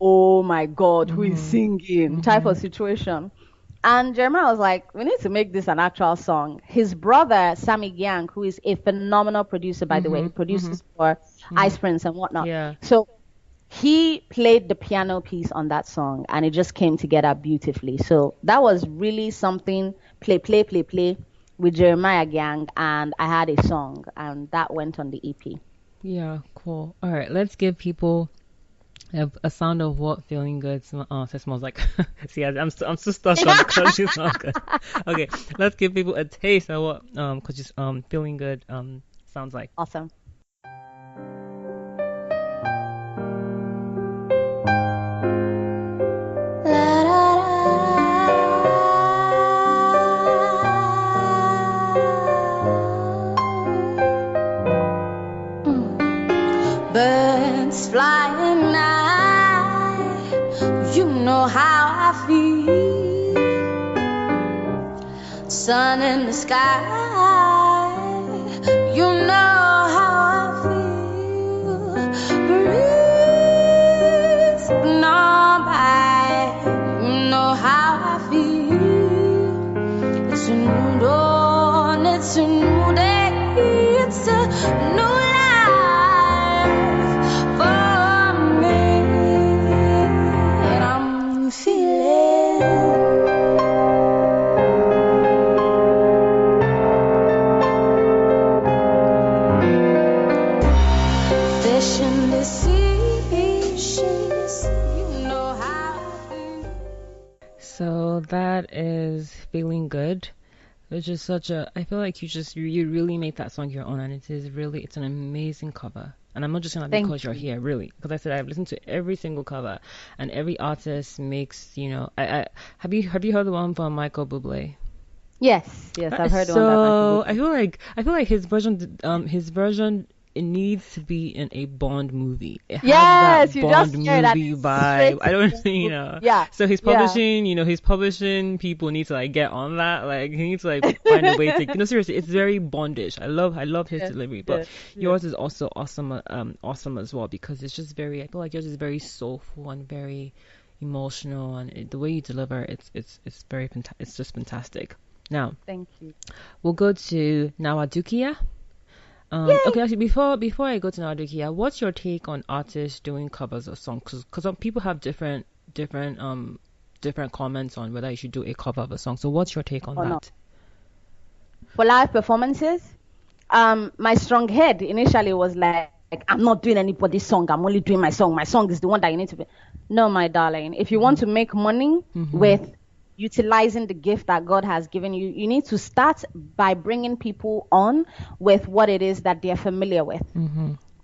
Speaker 2: oh my God, who is singing? Type of situation. And Jeremiah was like, we need to make this an actual song. His brother, Sammy Gyang, who is a phenomenal producer, by the way, he produces for Ice Prince and whatnot.
Speaker 1: Yeah.
Speaker 2: So he played the piano piece on that song, and it just came together beautifully. So that was really something, play with Jeremiah Gyang, and I had a song, and that went on the EP.
Speaker 1: Yeah, cool. All right, let's give people a sound of what feeling good smells like. See, I'm still stuck on the country song. Okay, let's give people a taste of what feeling good sounds like.
Speaker 2: Awesome.
Speaker 3: Birds flying high, you know how I feel. Sun in the sky, you know how I feel. Breeze on by, you know how I feel. It's a new dawn, it's a new day, it's a new
Speaker 1: So that is Feeling Good, which is I feel like you really made that song your own, and it's an amazing cover. And I'm not just saying that because you're here, really, because I said I've listened to every single cover, and every artist makes, have you heard the one from Michael Bublé?
Speaker 2: Yes, I've heard the one.
Speaker 1: So I feel like his version, it needs to be in a Bond movie. It has that Bond movie vibe. I don't,
Speaker 2: Yeah.
Speaker 1: So he's publishing people need to get on that. He needs to find a way to, seriously, it's very Bondish. I love his delivery, but yours is also awesome as well, because it's just I feel like yours is very soulful and very emotional, and the way you deliver, it's just fantastic. Now,
Speaker 2: thank you.
Speaker 1: We'll go to Nawadukia. Okay, actually, before I go to Nawadukia, what's your take on artists doing covers of songs? Because some people have different comments on whether you should do a cover of a song. So what's your take on that?
Speaker 2: Not. For live performances, my strong head initially was like, I'm not doing anybody's song. I'm only doing my song. My song is the one that you need to be. No, my darling. If you want to make money with utilizing the gift that God has given you, you need to start by bringing people on with what it is that they're familiar with.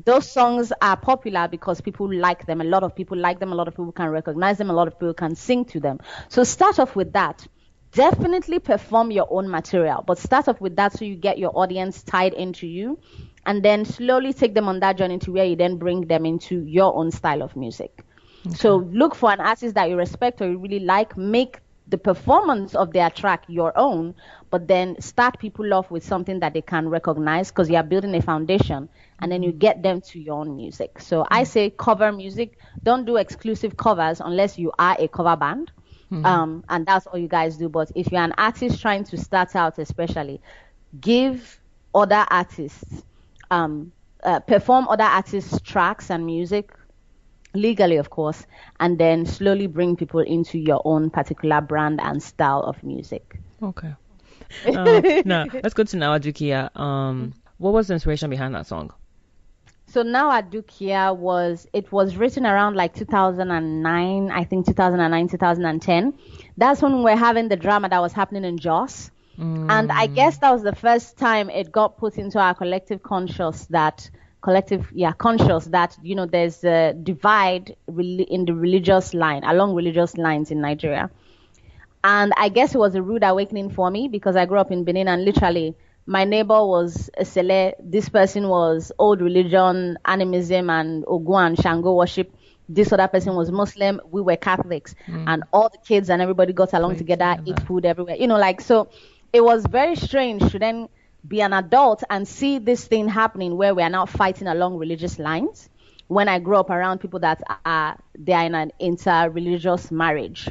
Speaker 2: Those songs are popular because people like them. A lot of people like them. A lot of people can recognize them. A lot of people can sing to them. So start off with that. Definitely perform your own material, but start off with that so you get your audience tied into you, and then slowly take them on that journey to where you then bring them into your own style of music. So look for an artist that you respect or you really like, make the performance of their track your own, but then start people off with something that they can recognize, because you are building a foundation, and then you get them to your own music. So I say cover music. Don't do exclusive covers unless you are a cover band. And that's all you guys do. But if you're an artist trying to start out, especially, give other artists, perform other artists' tracks and music, legally, of course, and then slowly bring people into your own particular brand and style of music.
Speaker 1: Okay. Now, let's go to Nawadukia. What was the inspiration behind that song?
Speaker 2: So Nawadukia was written around 2009, I think 2009, 2010. That's when we were having the drama that was happening in Jos. And I guess that was the first time it got put into our collective conscious that, there's a divide in the religious line, along religious lines in Nigeria. And I guess it was a rude awakening for me because I grew up in Benin and literally my neighbor was a Sele. This person was old religion, animism, and Ogun and Shango worship. This other person was Muslim. We were Catholics. And all the kids and everybody got along together, eat food everywhere. So it was very strange to then be an adult and see this thing happening where we are now fighting along religious lines. When I grew up around people that they are in an inter-religious marriage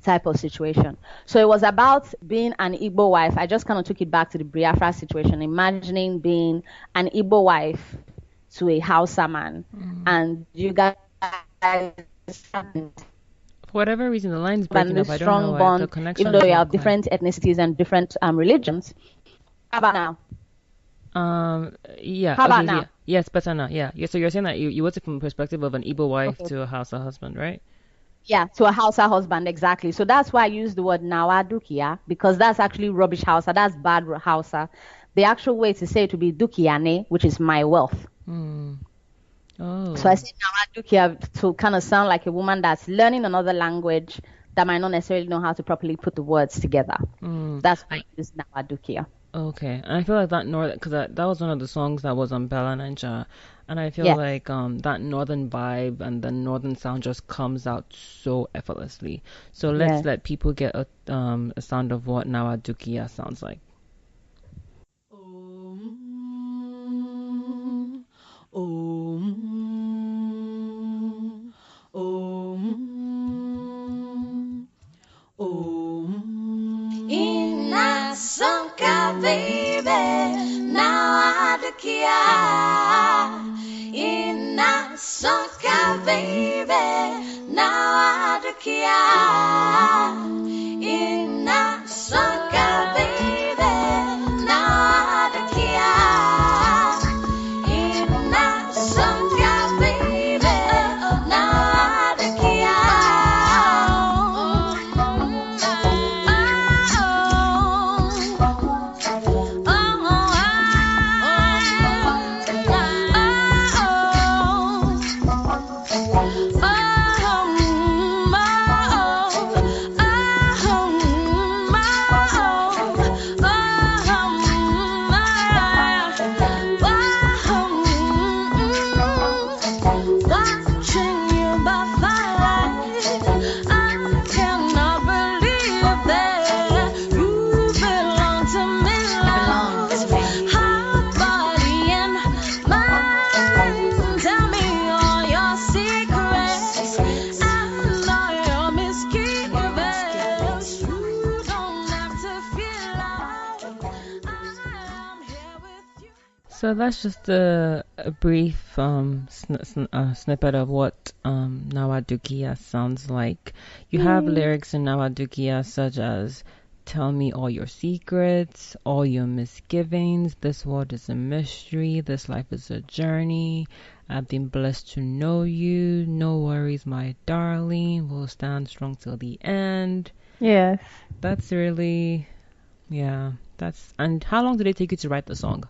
Speaker 2: type of situation. So it was about being an Igbo wife. I just kind of took it back to the Biafra situation, imagining being an Igbo wife to a Hausa man. And you guys,
Speaker 1: for whatever reason, the line's breaking up. I don't know
Speaker 2: why.
Speaker 1: The connection,
Speaker 2: even though you have different ethnicities and different religions. How about now?
Speaker 1: Yeah.
Speaker 2: How about now?
Speaker 1: Yeah. Yes, better now. Yeah. So you're saying that you watch it from the perspective of an Igbo wife to a Hausa husband, right?
Speaker 2: Yeah, to a Hausa husband, exactly. So that's why I use the word Nawa Dukia, because that's actually rubbish Hausa. That's bad Hausa. The actual way to say it would be Dukiane, which is my wealth.
Speaker 1: Oh.
Speaker 2: So I say Nawa Dukia to kind of sound like a woman that's learning another language that might not necessarily know how to properly put the words together. That's why I use Nawa Dukia.
Speaker 1: Okay, and I feel like that because that was one of the songs that was on Bella Ninja, and I feel like that northern vibe and the northern sound just comes out so effortlessly. So let's let people get a sound of what Nawadukia sounds like.
Speaker 3: Sonka baby, now I do kia. Ina sonka baby, now I do kia. Ina sonka baby, now I do kia. Ina sonka baby, now I do kia.
Speaker 1: So that's just a brief snippet of what Nawadukia sounds like. You have lyrics in Nawadukia such as "Tell me all your secrets, all your misgivings. This world is a mystery. This life is a journey. I've been blessed to know you. No worries, my darling. We'll stand strong till the end."
Speaker 2: Yes.
Speaker 1: That's really, and how long did it take you to write the song?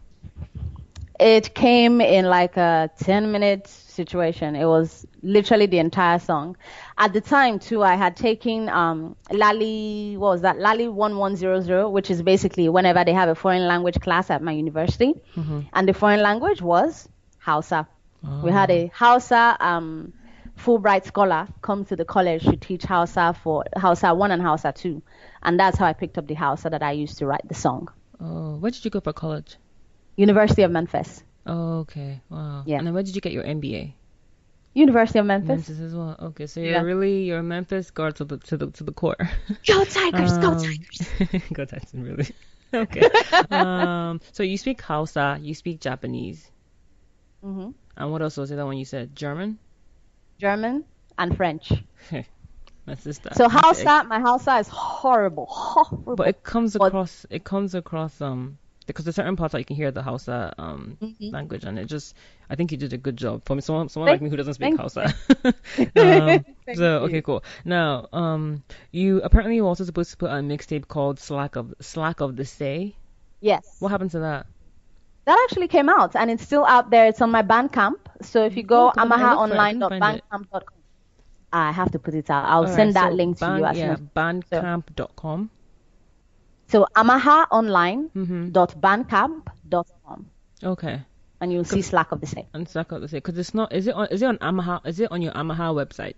Speaker 2: It came in like a 10-minute situation. It was literally the entire song. At the time, too, I had taken Lali 1100, which is basically whenever they have a foreign language class at my university. And the foreign language was Hausa. We had a Hausa Fulbright scholar come to the college to teach Hausa for Hausa 1 and Hausa 2. And that's how I picked up the Hausa that I used to write the song.
Speaker 1: Oh, where did you go for college?
Speaker 2: University of Memphis.
Speaker 1: Oh, okay. Wow.
Speaker 2: Yeah.
Speaker 1: And then where did you get your MBA?
Speaker 2: University of Memphis.
Speaker 1: Memphis as well. Okay, so you're a Memphis girl to the core.
Speaker 2: Go Tigers! Go Tigers!
Speaker 1: Go Tigers! Really? Okay. So you speak Hausa, you speak Japanese. And what else was it that one you said? German
Speaker 2: and French.
Speaker 1: My sister.
Speaker 2: So Hausa, my Hausa is horrible.
Speaker 1: But it comes across because there's certain parts that you can hear the Hausa language, and I think you did a good job. For me, someone like me who doesn't speak Hausa. Okay, cool. Now, you apparently were also supposed to put a mixtape called Slack of the Say.
Speaker 2: Yes.
Speaker 1: What happened to that?
Speaker 2: That actually came out, and it's still out there. It's on my Bandcamp. So if you go amahaonline.bandcamp.com. I have to put it out. I'll send that link to you as soon as
Speaker 1: bandcamp.com.
Speaker 2: So amahaonline.bandcamp.com.
Speaker 1: Okay.
Speaker 2: And you'll see Slack of the Same.
Speaker 1: And Slack of the Same, because it's not. Is it on Amaha? Is it on your Amaha website?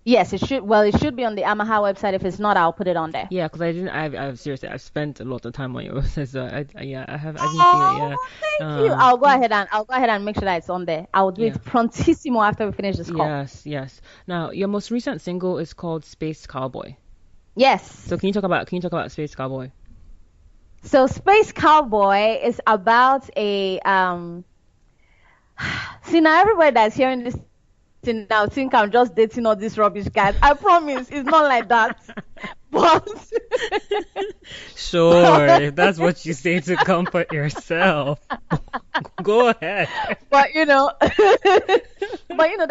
Speaker 2: Yes, it should. Well, it should be on the Amaha website. If it's not, I'll put it on there.
Speaker 1: Yeah, because I didn't. I've seriously. I've spent a lot of time on your website, so I didn't see it. Yeah.
Speaker 2: Thank you. I'll go ahead and make sure that it's on there. I'll do it prontissimo after we finish this call.
Speaker 1: Yes. Now, your most recent single is called Space Cowboy.
Speaker 2: Yes.
Speaker 1: So can you talk about Space Cowboy?
Speaker 2: So Space Cowboy is about a See, now everybody that's hearing this now think I'm just dating all these rubbish guys. I promise it's not like that. But
Speaker 1: sure, if that's what you say to comfort yourself. Go ahead.
Speaker 2: But there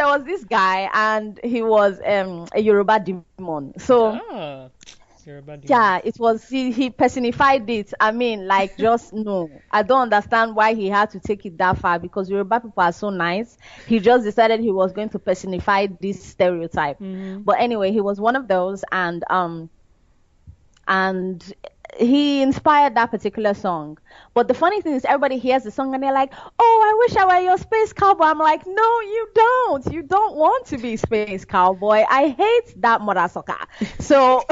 Speaker 2: was this guy and he was a Yoruba demon. So yeah, it was he personified it. I mean, like, just no. I don't understand why he had to take it that far, because Yoruba people are so nice. He just decided he was going to personify this stereotype.
Speaker 1: Mm-hmm.
Speaker 2: But anyway, he was one of those, and he inspired that particular song. But the funny thing is, everybody hears the song and they're like, "Oh, I wish I were your space cowboy." I'm like, "No, you don't. You don't want to be space cowboy. I hate that mother sucker." So,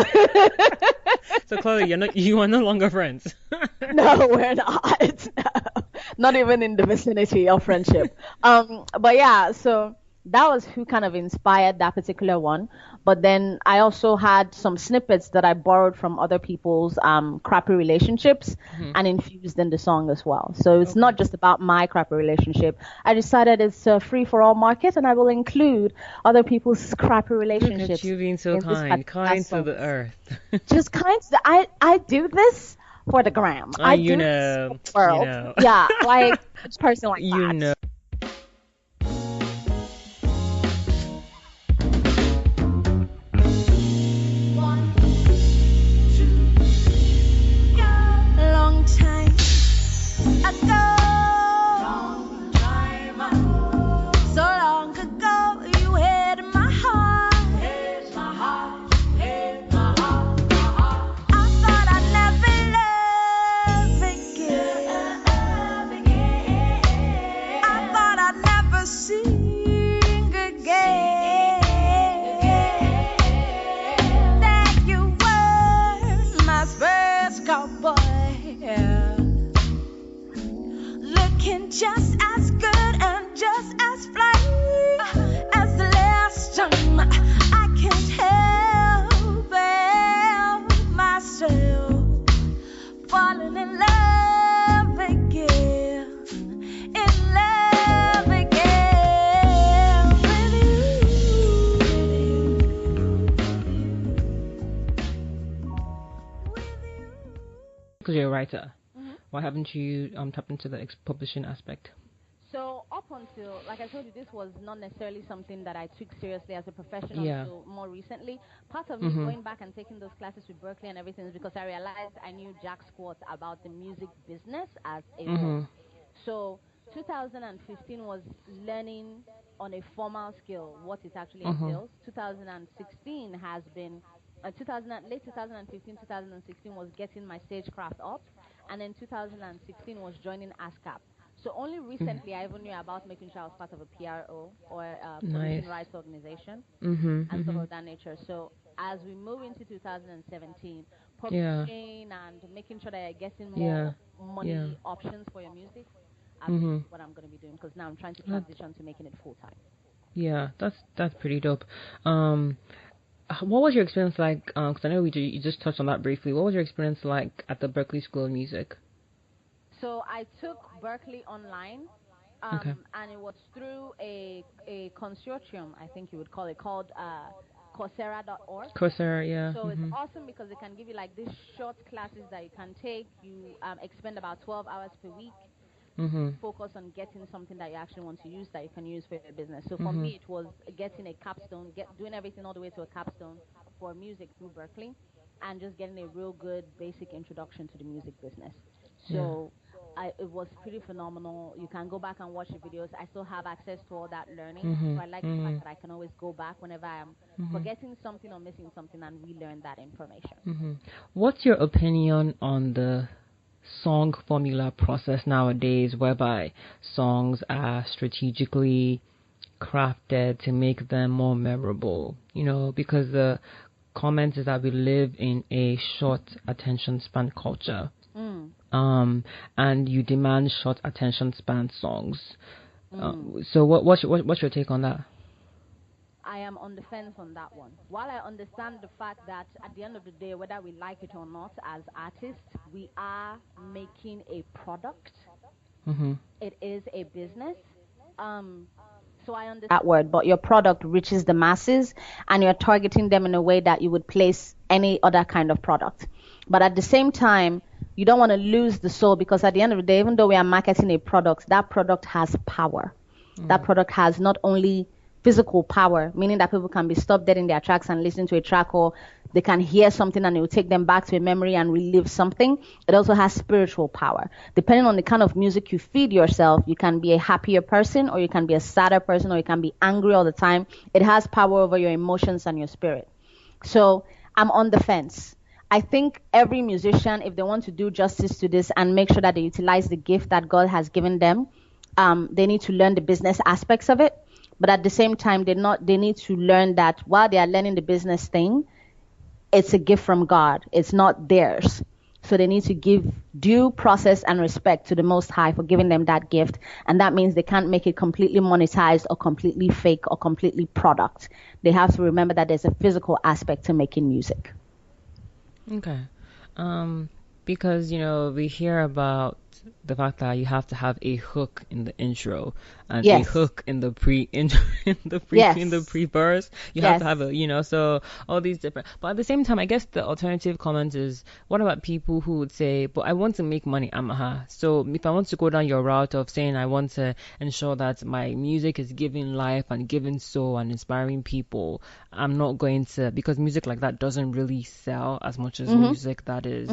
Speaker 1: so Chloe, you are no longer friends.
Speaker 2: No, we're not. Not even in the vicinity of friendship. But yeah, so that was who kind of inspired that particular one. But then I also had some snippets that I borrowed from other people's crappy relationships and infused in the song as well. So it's not just about my crappy relationship. I decided it's a free for all market, and I will include other people's crappy relationships.
Speaker 1: Look at you being so kind to the earth.
Speaker 2: Just kind to I do this for the gram. I do this for the world. Yeah, like a person like that.
Speaker 3: Just as good and just as fly as the last time. I can't help myself falling in love again, with you.
Speaker 1: Because you're a writer. Why haven't you tapped into the publishing aspect?
Speaker 2: So up until, like I told you, this was not necessarily something that I took seriously as a profession until more recently. Part of me going back and taking those classes with Berkeley and everything is because I realized I knew jack squat about the music business as a whole. So 2015 was learning on a formal scale what it actually entails. 2016 has been late 2015, 2016 was getting my stagecraft up. And then 2016 was joining ASCAP. So only recently I even knew about making sure I was part of a PRO or a publishing rights organization and stuff of that nature. So as we move into 2017, publishing and making sure that you're getting more money options for your music, what I'm going to be doing, because now I'm trying to transition to making it full time.
Speaker 1: Yeah, that's pretty dope. What was your experience like? Because I know you just touched on that briefly. What was your experience like at the Berkeley School of Music?
Speaker 2: So I took Berkeley online, and it was through a consortium, I think you would call it, called Coursera.org.
Speaker 1: Coursera, yeah.
Speaker 2: So it's awesome because they can give you like these short classes that you can take. You expend about 12 hours per week. Focus on getting something that you actually want to use that you can use for your business. So for me, it was getting a capstone, doing everything all the way to a capstone for music through Berkeley, and just getting a real good basic introduction to the music business. So it was pretty phenomenal. You can go back and watch the videos. I still have access to all that learning.
Speaker 1: Mm-hmm.
Speaker 2: So I like the fact that I can always go back whenever I'm forgetting something or missing something and relearn that information.
Speaker 1: What's your opinion on the song formula process nowadays, whereby songs are strategically crafted to make them more memorable? Because the comment is that we live in a short attention span culture. And you demand short attention span songs. So what's your take on that?
Speaker 2: I am on the fence on that one. While I understand the fact that at the end of the day, whether we like it or not, as artists, we are making a product. It is a business. So I understand that word, but your product reaches the masses and you're targeting them in a way that you would place any other kind of product. But at the same time, you don't want to lose the soul, because at the end of the day, even though we are marketing a product, that product has power. That product has not only physical power, meaning that people can be stopped dead in their tracks and listen to a track, or they can hear something and it will take them back to a memory and relive something. It also has spiritual power. Depending on the kind of music you feed yourself, you can be a happier person, or you can be a sadder person, or you can be angry all the time. It has power over your emotions and your spirit. So I'm on the fence. I think every musician, if they want to do justice to this and make sure that they utilize the gift that God has given them, they need to learn the business aspects of it. But at the same time, they need to learn that while they are learning the business thing, it's a gift from God. It's not theirs. So they need to give due process and respect to the Most High for giving them that gift. And that means they can't make it completely monetized or completely fake or completely product. They have to remember that there's a physical aspect to making music.
Speaker 1: Okay. Because, we hear about the fact that you have to have a hook in the intro and a hook in the pre-verse. You have to have so all these different. But at the same time, I guess the alternative comment is, what about people who would say, but I want to make money, Amaha. So if I want to go down your route of saying I want to ensure that my music is giving life and giving soul and inspiring people, I'm not going to, because music like that doesn't really sell as much as music that is,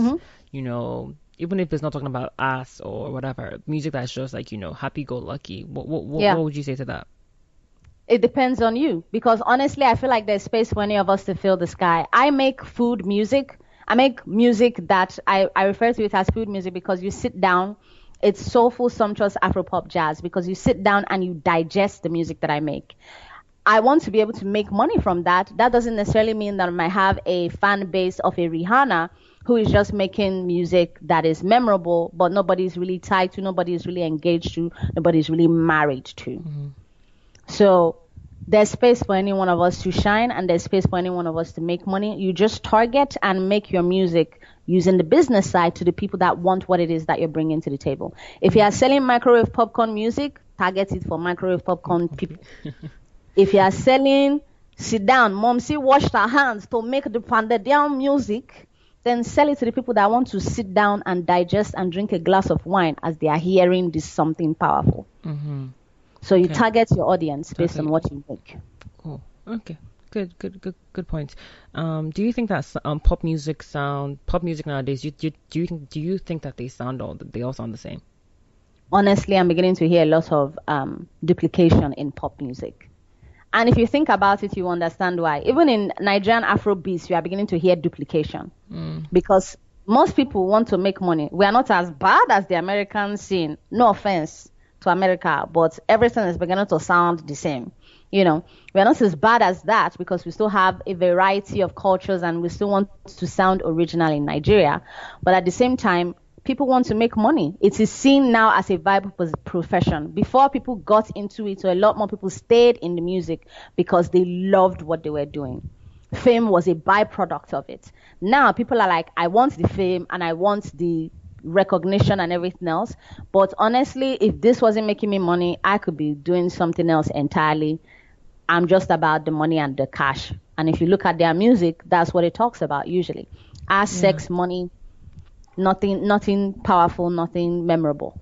Speaker 1: even if it's not talking about ass or whatever, music that's just like, happy-go-lucky. What would you say to that?
Speaker 2: It depends on you, because honestly, I feel like there's space for any of us to fill the sky. I make food music. I make music that I refer to it as food music, because you sit down. It's soulful, sumptuous Afropop jazz, because you sit down and you digest the music that I make. I want to be able to make money from that. That doesn't necessarily mean that I might have a fan base of a Rihanna who is just making music that is memorable, but nobody's really tied to, nobody's really engaged to, nobody's really married to. So there's space for any one of us to shine, and there's space for any one of us to make money. You just target and make your music using the business side to the people that want what it is that you're bringing to the table. If you are selling microwave popcorn music, target it for microwave popcorn people. If you are selling sit down, Momsy washed her hands to make the pounded down music, then sell it to the people that want to sit down and digest and drink a glass of wine as they are hearing this something powerful. So you target your audience based on what you make.
Speaker 1: Cool. Okay. Good point. Do you think that pop music nowadays? Do you think that they all sound the same?
Speaker 2: Honestly, I'm beginning to hear a lot of duplication in pop music. And if you think about it, you understand why. Even in Nigerian Afrobeats, you are beginning to hear duplication. Because most people want to make money. We are not as bad as the American scene. No offense to America, but everything is beginning to sound the same. We are not as bad as that, because we still have a variety of cultures and we still want to sound original in Nigeria. But at the same time, people want to make money. It is seen now as a viable profession. Before people got into it, so a lot more people stayed in the music because they loved what they were doing. Fame was a byproduct of it. Now people are like, I want the fame and I want the recognition and everything else. But honestly, if this wasn't making me money, I could be doing something else entirely. I'm just about the money and the cash. And if you look at their music, that's what it talks about usually. Sex, money. Nothing powerful, nothing memorable.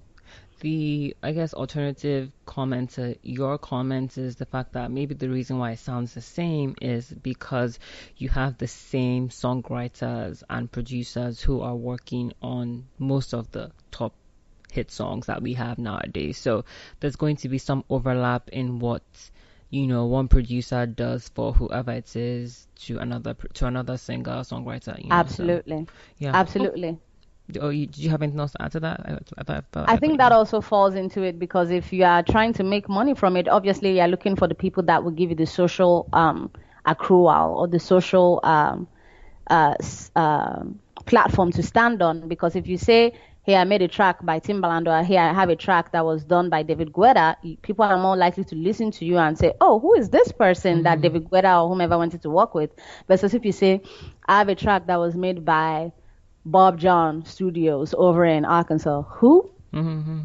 Speaker 1: The, I guess, alternative comment to your comment is the fact that maybe the reason why it sounds the same is because you have the same songwriters and producers who are working on most of the top hit songs that we have nowadays. So there's going to be some overlap in what, you know, one producer does for whoever it is to another singer, songwriter. You know,
Speaker 2: Absolutely.
Speaker 1: So, yeah.
Speaker 2: Absolutely.
Speaker 1: Did you have anything else to add to that?
Speaker 2: I think that also falls into it, because if you are trying to make money from it, obviously you're looking for the people that will give you the social accrual or the social platform to stand on. Because if you say, hey, I made a track by Timbaland, or hey, I have a track that was done by David Guetta, people are more likely to listen to you and say, oh, who is this person that David Guetta or whomever wanted to work with? Versus if you say, I have a track that was made by Bob John Studios over in Arkansas. Who?
Speaker 1: Mm-hmm.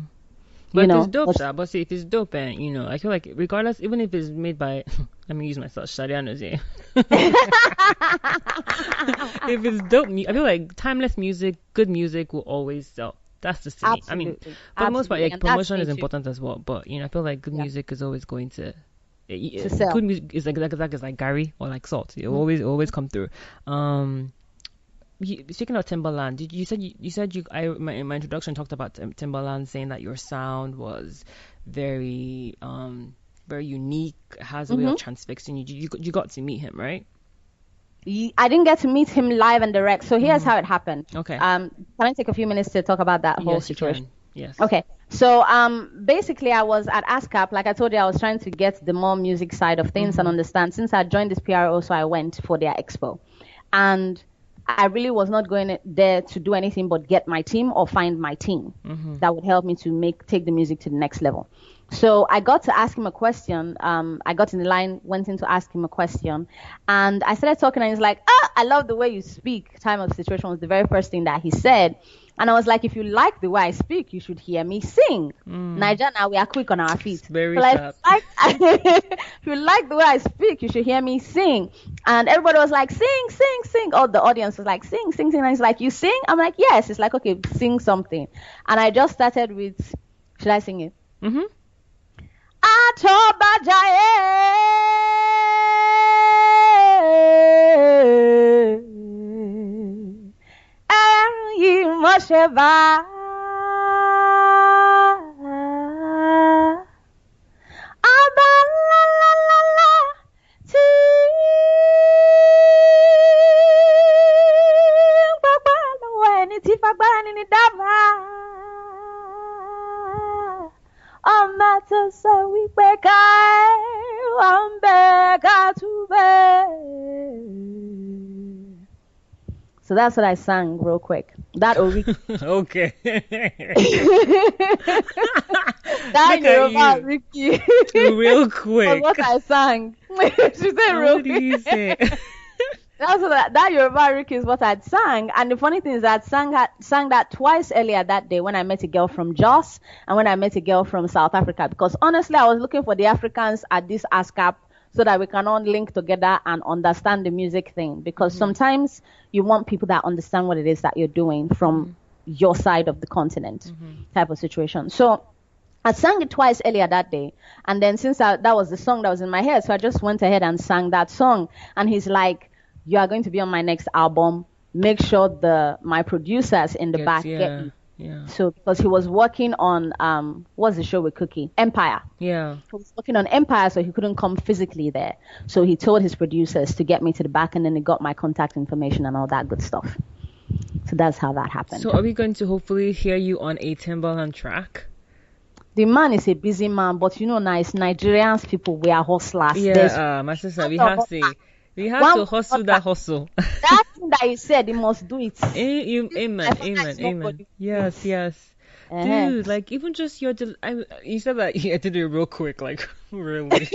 Speaker 1: But if it's dope, but see, if it's dope, and you know, I feel like regardless, even if it's made by, let me use myself, Shadiano's. If it's dope, I feel like timeless music, good music will always sell. That's just to me. I mean, for the most part, like, promotion is important as well. But you know, I feel like good music is always going to sell. Good music is like Gary or like salt. It will always come through. Speaking of Timbaland, you said in my introduction talked about Timbaland, saying that your sound was very unique, has a way of transfixing you. You got to meet him, right?
Speaker 2: I didn't get to meet him live and direct, so here's how it happened.
Speaker 1: Okay.
Speaker 2: Can I take a few minutes to talk about that whole situation?
Speaker 1: Yes.
Speaker 2: Okay. So basically I was at ASCAP. Like I told you, I was trying to get the more music side of things and understand. Since I joined this PRO, so I went for their expo. And I really was not going there to do anything but get my team or find my team that would help me to take the music to the next level. So I got to ask him a question. I got in the line, went in to ask him a question, and I started talking, and he's like, I love the way you speak. Time of situation was the very first thing that he said. And I was like, if you like the way I speak, you should hear me sing. Niger, now we are quick on our feet.
Speaker 1: Very sharp.
Speaker 2: If you like the way I speak, you should hear me sing. And everybody was like, sing, sing, sing. All the audience was like, sing, sing, sing. And he's like, you sing? I'm like, yes. It's like, okay, sing something. And I just started with, should I sing it? Mosheva Abalalala Ti Bagbalo Eni Ti Fagbani Ni Dama Amato So We Bekai Ambeka Tube. So that's what I sang real quick. That Oriki.
Speaker 1: Okay.
Speaker 2: That Yoruba Oriki.
Speaker 1: Real quick.
Speaker 2: What I sang. She said real quick. What did you say? That Yoruba Oriki is what I'd sang. And the funny thing is that I sang that twice earlier that day when I met a girl from Jos and when I met a girl from South Africa. Because honestly, I was looking for the Africans at this ASCAP so that we can all link together and understand the music thing. Because sometimes you want people that understand what it is that you're doing from your side of the continent type of situation. So I sang it twice earlier that day. And then since that was the song that was in my head, so I just went ahead and sang that song. And he's like, you are going to be on my next album. Make sure my producers in the back get you.
Speaker 1: Yeah.
Speaker 2: So because he was working on what's the show with Cookie? Empire.
Speaker 1: Yeah.
Speaker 2: He was working on Empire, so he couldn't come physically there. So he told his producers to get me to the back, and then they got my contact information and all that good stuff. So that's how that happened.
Speaker 1: So are we going to hopefully hear you on a Timbaland track?
Speaker 2: The man is a busy man, but you know, nice Nigerians people, we are hustlers.
Speaker 1: Yeah, my sister, we have to hustle that hustle.
Speaker 2: That thing that you said, you must do it.
Speaker 1: Amen. Yes. Dude, like even just you said that you did it real quick, like really.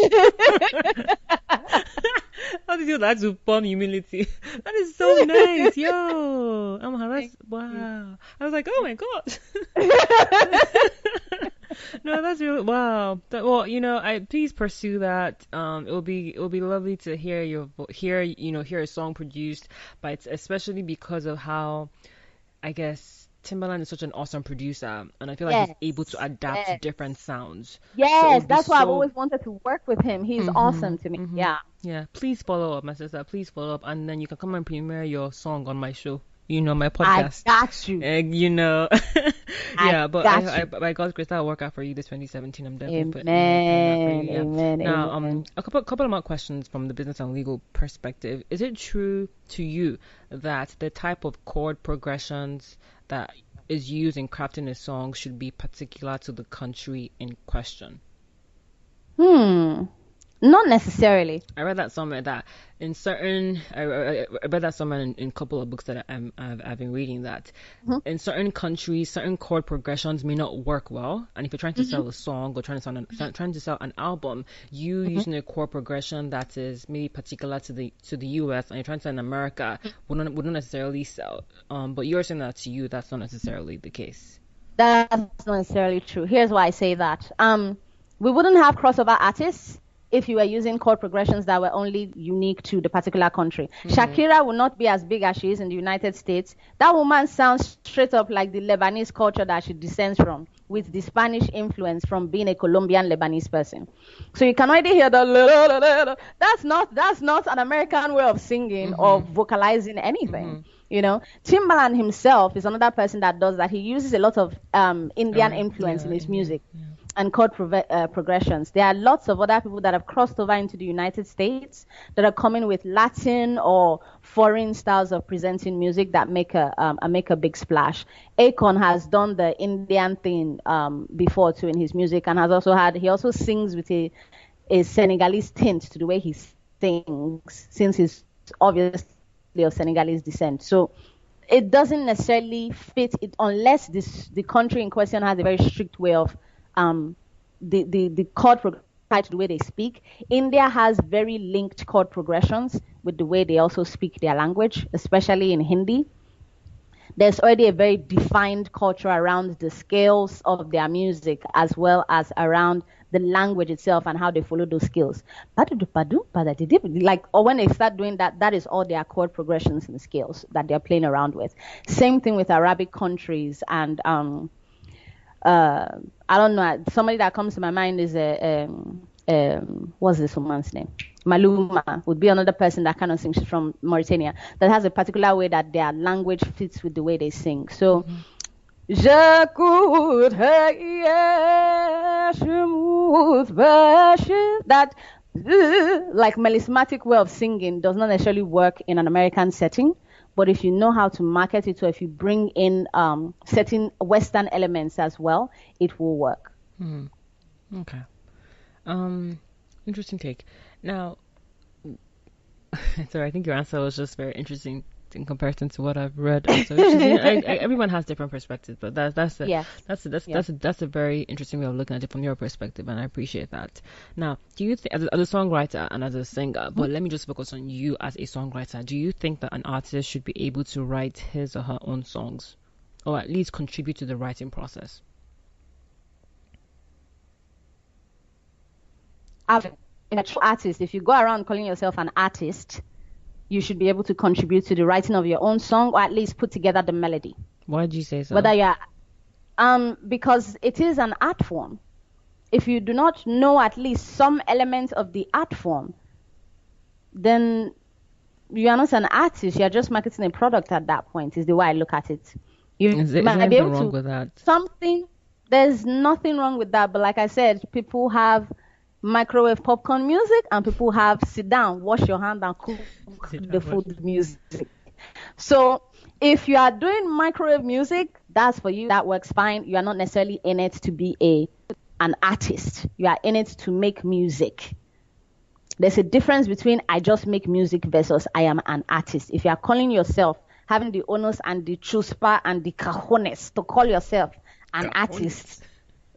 Speaker 1: How did you do that to form humility? That is so nice, yo. Amaha, that's wow. I was like, oh my god. No, that's really wow. Well, you know, please pursue that. It will be lovely to hear a song produced by, especially because of how, I guess, Timbaland is such an awesome producer, and I feel like he's able to adapt to different sounds.
Speaker 2: Yes, so that's why I've always wanted to work with him. He's awesome to me. Yeah.
Speaker 1: Please follow up, my sister. Please follow up, and then you can come and premiere your song on my show. my podcast.
Speaker 2: I got you.
Speaker 1: Yeah, but
Speaker 2: I
Speaker 1: by God's grace, that'll work out for you this 2017. I'm definitely putting
Speaker 2: Amen.
Speaker 1: that for you. Yeah.
Speaker 2: Amen.
Speaker 1: Now,
Speaker 2: Amen.
Speaker 1: a couple of more questions from the business and legal perspective. Is it true to you that the type of chord progressions that is used in crafting a song should be particular to the country in question?
Speaker 2: Not necessarily.
Speaker 1: I read that somewhere that in certain, I read that somewhere in a couple of books that I've been reading that in certain countries, certain chord progressions may not work well. And if you're trying to sell a song or trying to sell an album, you using a chord progression that is maybe particular to the US and you're trying to sell in America wouldn't necessarily sell. But you're saying that to you, that's not necessarily the case.
Speaker 2: That's not necessarily true. Here's why I say that. We wouldn't have crossover artists if you were using chord progressions that were only unique to the particular country. Shakira will not be as big as she is in the United States. That woman sounds straight up like the Lebanese culture that she descends from, with the Spanish influence from being a Colombian Lebanese person. So you can already hear the la, la, la, la, la. That's not an American way of singing or vocalizing anything. Timbaland himself is another person that does that. He uses a lot of Indian influence in his music. And chord progressions. There are lots of other people that have crossed over into the United States that are coming with Latin or foreign styles of presenting music that make a big splash. Akon has done the Indian thing before too in his music, and he also sings with a Senegalese tint to the way he sings, since he's obviously of Senegalese descent. So it doesn't necessarily fit it unless the country in question has a very strict way of the chord progression tied to the way they speak. India has very linked chord progressions with the way they also speak their language, especially in Hindi. There's already a very defined culture around the scales of their music as well as around the language itself and how they follow those scales. Like, or when they start doing that, that is all their chord progressions and scales that they're playing around with. Same thing with Arabic countries and I don't know. Somebody that comes to my mind is what's this woman's name? Maluma would be another person that kind of sings. She's from Mauritania that has a particular way that their language fits with the way they sing. So, that like melismatic way of singing does not necessarily work in an American setting. But if you know how to market it, or if you bring in certain Western elements as well, it will work.
Speaker 1: Okay. Interesting take. Now, sorry, I think your answer was just very interesting in comparison to what I've read. So everyone has different perspectives, but that's a very interesting way of looking at it from your perspective, and I appreciate that. Now, do you think, as a songwriter and as a singer, but let me just focus on you as a songwriter, do you think that an artist should be able to write his or her own songs, or at least contribute to the writing process?
Speaker 2: As a true artist, if you go around calling yourself an artist, you should be able to contribute to the writing of your own song, or at least put together the melody.
Speaker 1: Why did you say so?
Speaker 2: Whether you're, because it is an art form. If you do not know at least some element of the art form, then you are not an artist. You are just marketing a product at that point, is the way I look at it.
Speaker 1: Is there anything wrong with that?
Speaker 2: There's nothing wrong with that. But like I said, people have microwave popcorn music and people have sit down, wash your hand and cook the food music. So if you are doing microwave music, that's for you. That works fine. You are not necessarily in it to be an artist. You are in it to make music. There's a difference between I just make music versus I am an artist. If you are calling yourself, having the onus and the chutzpah and the cajones to call yourself an artist,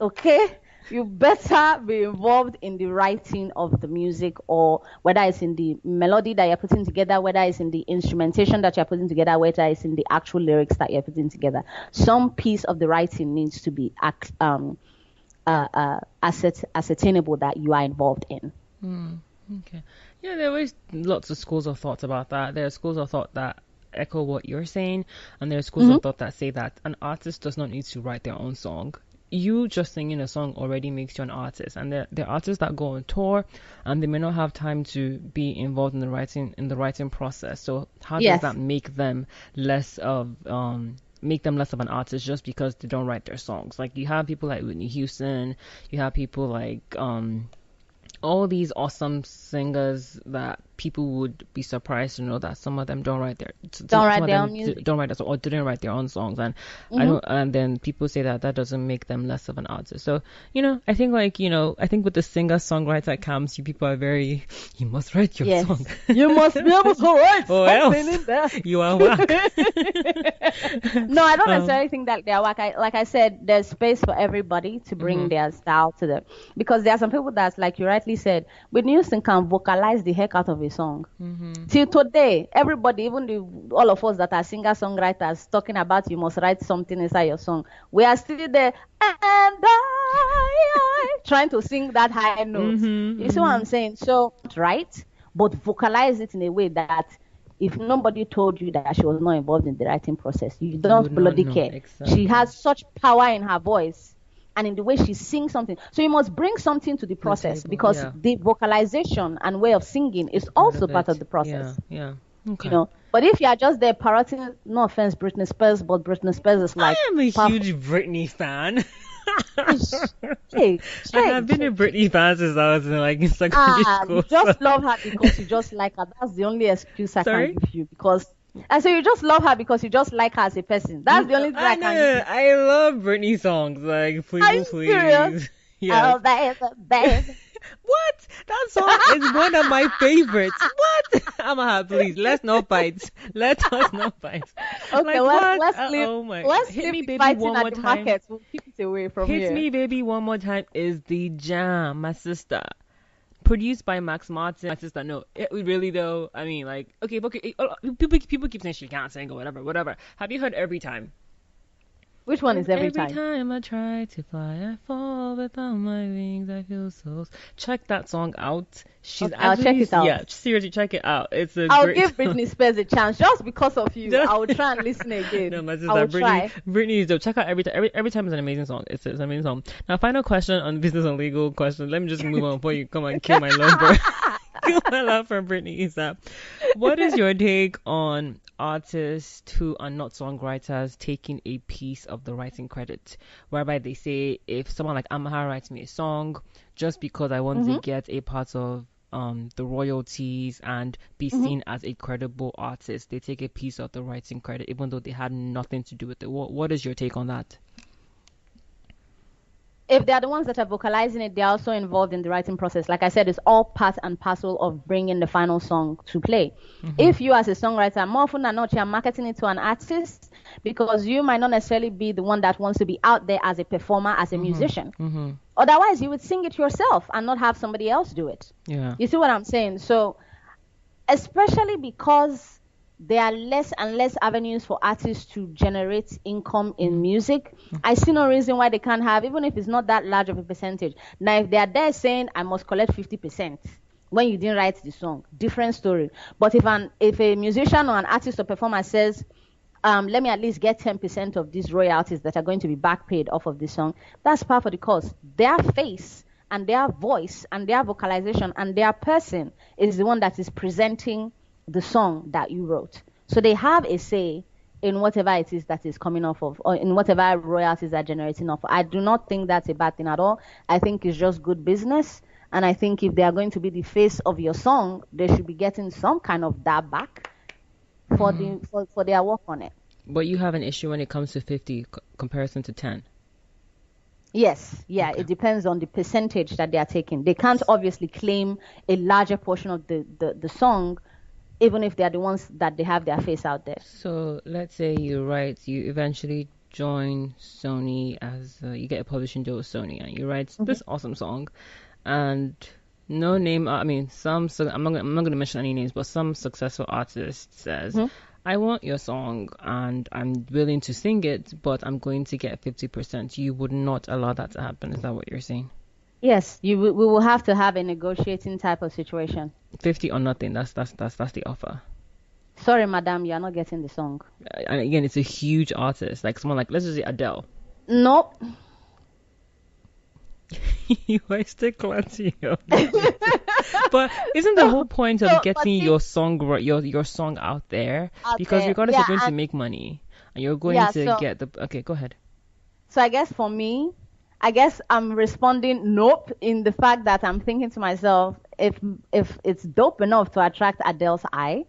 Speaker 2: okay? You better be involved in the writing of the music, or whether it's in the melody that you're putting together, whether it's in the instrumentation that you're putting together, whether it's in the actual lyrics that you're putting together. Some piece of the writing needs to be ascertainable that you are involved in.
Speaker 1: Okay. Yeah, there is lots of schools of thought about that. There are schools of thought that echo what you're saying, and there are schools of thought that say that an artist does not need to write their own song. you just singing a song already makes you an artist, and there are artists that go on tour and they may not have time to be involved in the writing process. So how does that make them less of an artist just because they don't write their songs? Like, you have people like Whitney Houston, you have people like all these awesome singers that people would be surprised to know that some of them don't write their own music, or didn't write their own songs, and and then people say that doesn't make them less of an artist. So I think with the singer songwriter camps, you people are very, you must write your song.
Speaker 2: You must be able to write
Speaker 1: something in there. You are whack.
Speaker 2: No, I don't necessarily think that they're whack. Like I said, there's space for everybody to bring their style to them, because there are some people that's, like you rightly said, Whitney Houston can vocalize the heck out of a song. Till today, everybody, even all of us that are singer-songwriters, talking about you must write something inside your song, we are still there, and I trying to sing that high note. You see what I'm saying? So, right, but vocalize it in a way that if nobody told you that she was not involved in the writing process, you don't bloody care. Exactly. She has such power in her voice and in the way she sings something. So you must bring something to the process, because the vocalization and way of singing is also part of the process.
Speaker 1: Yeah. Okay.
Speaker 2: But if you are just there parroting, no offense, Britney Spears, but Britney Spears is like,
Speaker 1: I am a huge Britney fan.
Speaker 2: I
Speaker 1: have been a Britney fan since I was in secondary school.
Speaker 2: You just love her because you just like her. That's the only excuse I can give you, because you just love her because you just like her as a person. That's the only thing I can give.
Speaker 1: I love Britney songs, like please.
Speaker 2: Serious?
Speaker 1: Yeah.
Speaker 2: Oh, baby.
Speaker 1: What? That song is one of my favorites. What? Amaha, please, let's not fight. Let us not fight.
Speaker 2: Okay, let's
Speaker 1: Hit Me Baby
Speaker 2: fighting
Speaker 1: one more
Speaker 2: at the
Speaker 1: time.
Speaker 2: Market. We'll keep it away from here.
Speaker 1: Hit Me Baby One More Time is the jam, my sister. Produced by Max Martin. My sister, no, we really though. I mean, okay, people keep saying she can't sing or whatever. Have you heard Every Time?
Speaker 2: Which one is Every Time?
Speaker 1: Every time I try to fly, I fall without my wings. I feel so. Check that song out.
Speaker 2: I'll check it out.
Speaker 1: Yeah, seriously, check it out.
Speaker 2: I'll give Britney Spears a chance just because of you. I will try and listen again.
Speaker 1: No, my sister, Britney is dope. Check out Every Time is an amazing song. It's an amazing song. Now, final question on business and legal question. Let me just move on before you come and kill my love for my love for Britney. Is that what is your take on artists who are not songwriters taking a piece of the writing credit, whereby they say, if someone like Amaha writes me a song, just because I want to get a part of the royalties and be seen as a credible artist, they take a piece of the writing credit even though they had nothing to do with it. What is your take on that?
Speaker 2: If they are the ones that are vocalizing it, they are also involved in the writing process. Like I said, it's all part and parcel of bringing the final song to play. If you as a songwriter, more often than not, you are marketing it to an artist, because you might not necessarily be the one that wants to be out there as a performer, as a musician. Otherwise, you would sing it yourself and not have somebody else do it.
Speaker 1: Yeah.
Speaker 2: You see what I'm saying? So, especially because there are less and less avenues for artists to generate income in music, I see no reason why they can't have, even if it's not that large of a percentage. Now, if they are there saying, I must collect 50% when you didn't write the song, different story. But if a musician or an artist or performer says, let me at least get 10% of these royalties that are going to be back paid off of this song, that's par for the course. Their face and their voice and their vocalization and their person is the one that is presenting the song that you wrote. So they have a say in whatever it is that is coming off of, or in whatever royalties are generating off. I do not think that's a bad thing at all. I think it's just good business. And I think if they are going to be the face of your song, they should be getting some kind of that back for their work on it.
Speaker 1: But you have an issue when it comes to 50 comparison to 10.
Speaker 2: Yes, yeah, okay. It depends on the percentage that they are taking. They can't obviously claim a larger portion of the song, even if they are the ones that they have their face out there.
Speaker 1: So let's say you eventually join Sony as you get a publishing deal with Sony, and you write this awesome song, and no name. I'm not going to mention any names, but some successful artist says, I want your song and I'm willing to sing it, but I'm going to get 50%. You would not allow that to happen. Is that what you're saying?
Speaker 2: Yes, we will have to have a negotiating type of situation.
Speaker 1: 50 or nothing. That's the offer.
Speaker 2: Sorry, madam, you're not getting the song.
Speaker 1: And again, it's a huge artist, like someone like, let's just say Adele.
Speaker 2: Nope.
Speaker 1: You are still clutching your But isn't the whole point of getting your song out there? Because regardless, you're going to make money and you're going to get the. Okay, go ahead.
Speaker 2: So I guess for me, I'm responding nope in the fact that I'm thinking to myself, if it's dope enough to attract Adele's eye,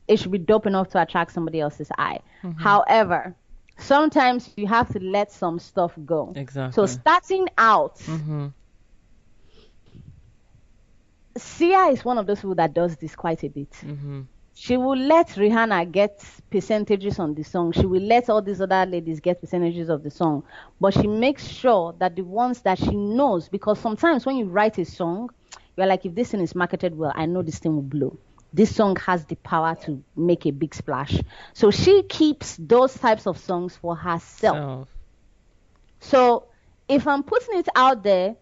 Speaker 2: it should be dope enough to attract somebody else's eye. However, sometimes you have to let some stuff go.
Speaker 1: Exactly.
Speaker 2: So starting out, Sia is one of those people that does this quite a bit. She will let Rihanna get percentages on the song. She will let all these other ladies get percentages of the song. But she makes sure that the ones that she knows, because sometimes when you write a song, you're like, if this thing is marketed well, I know this thing will blow. This song has the power to make a big splash. So she keeps those types of songs for herself. So if I'm putting it out there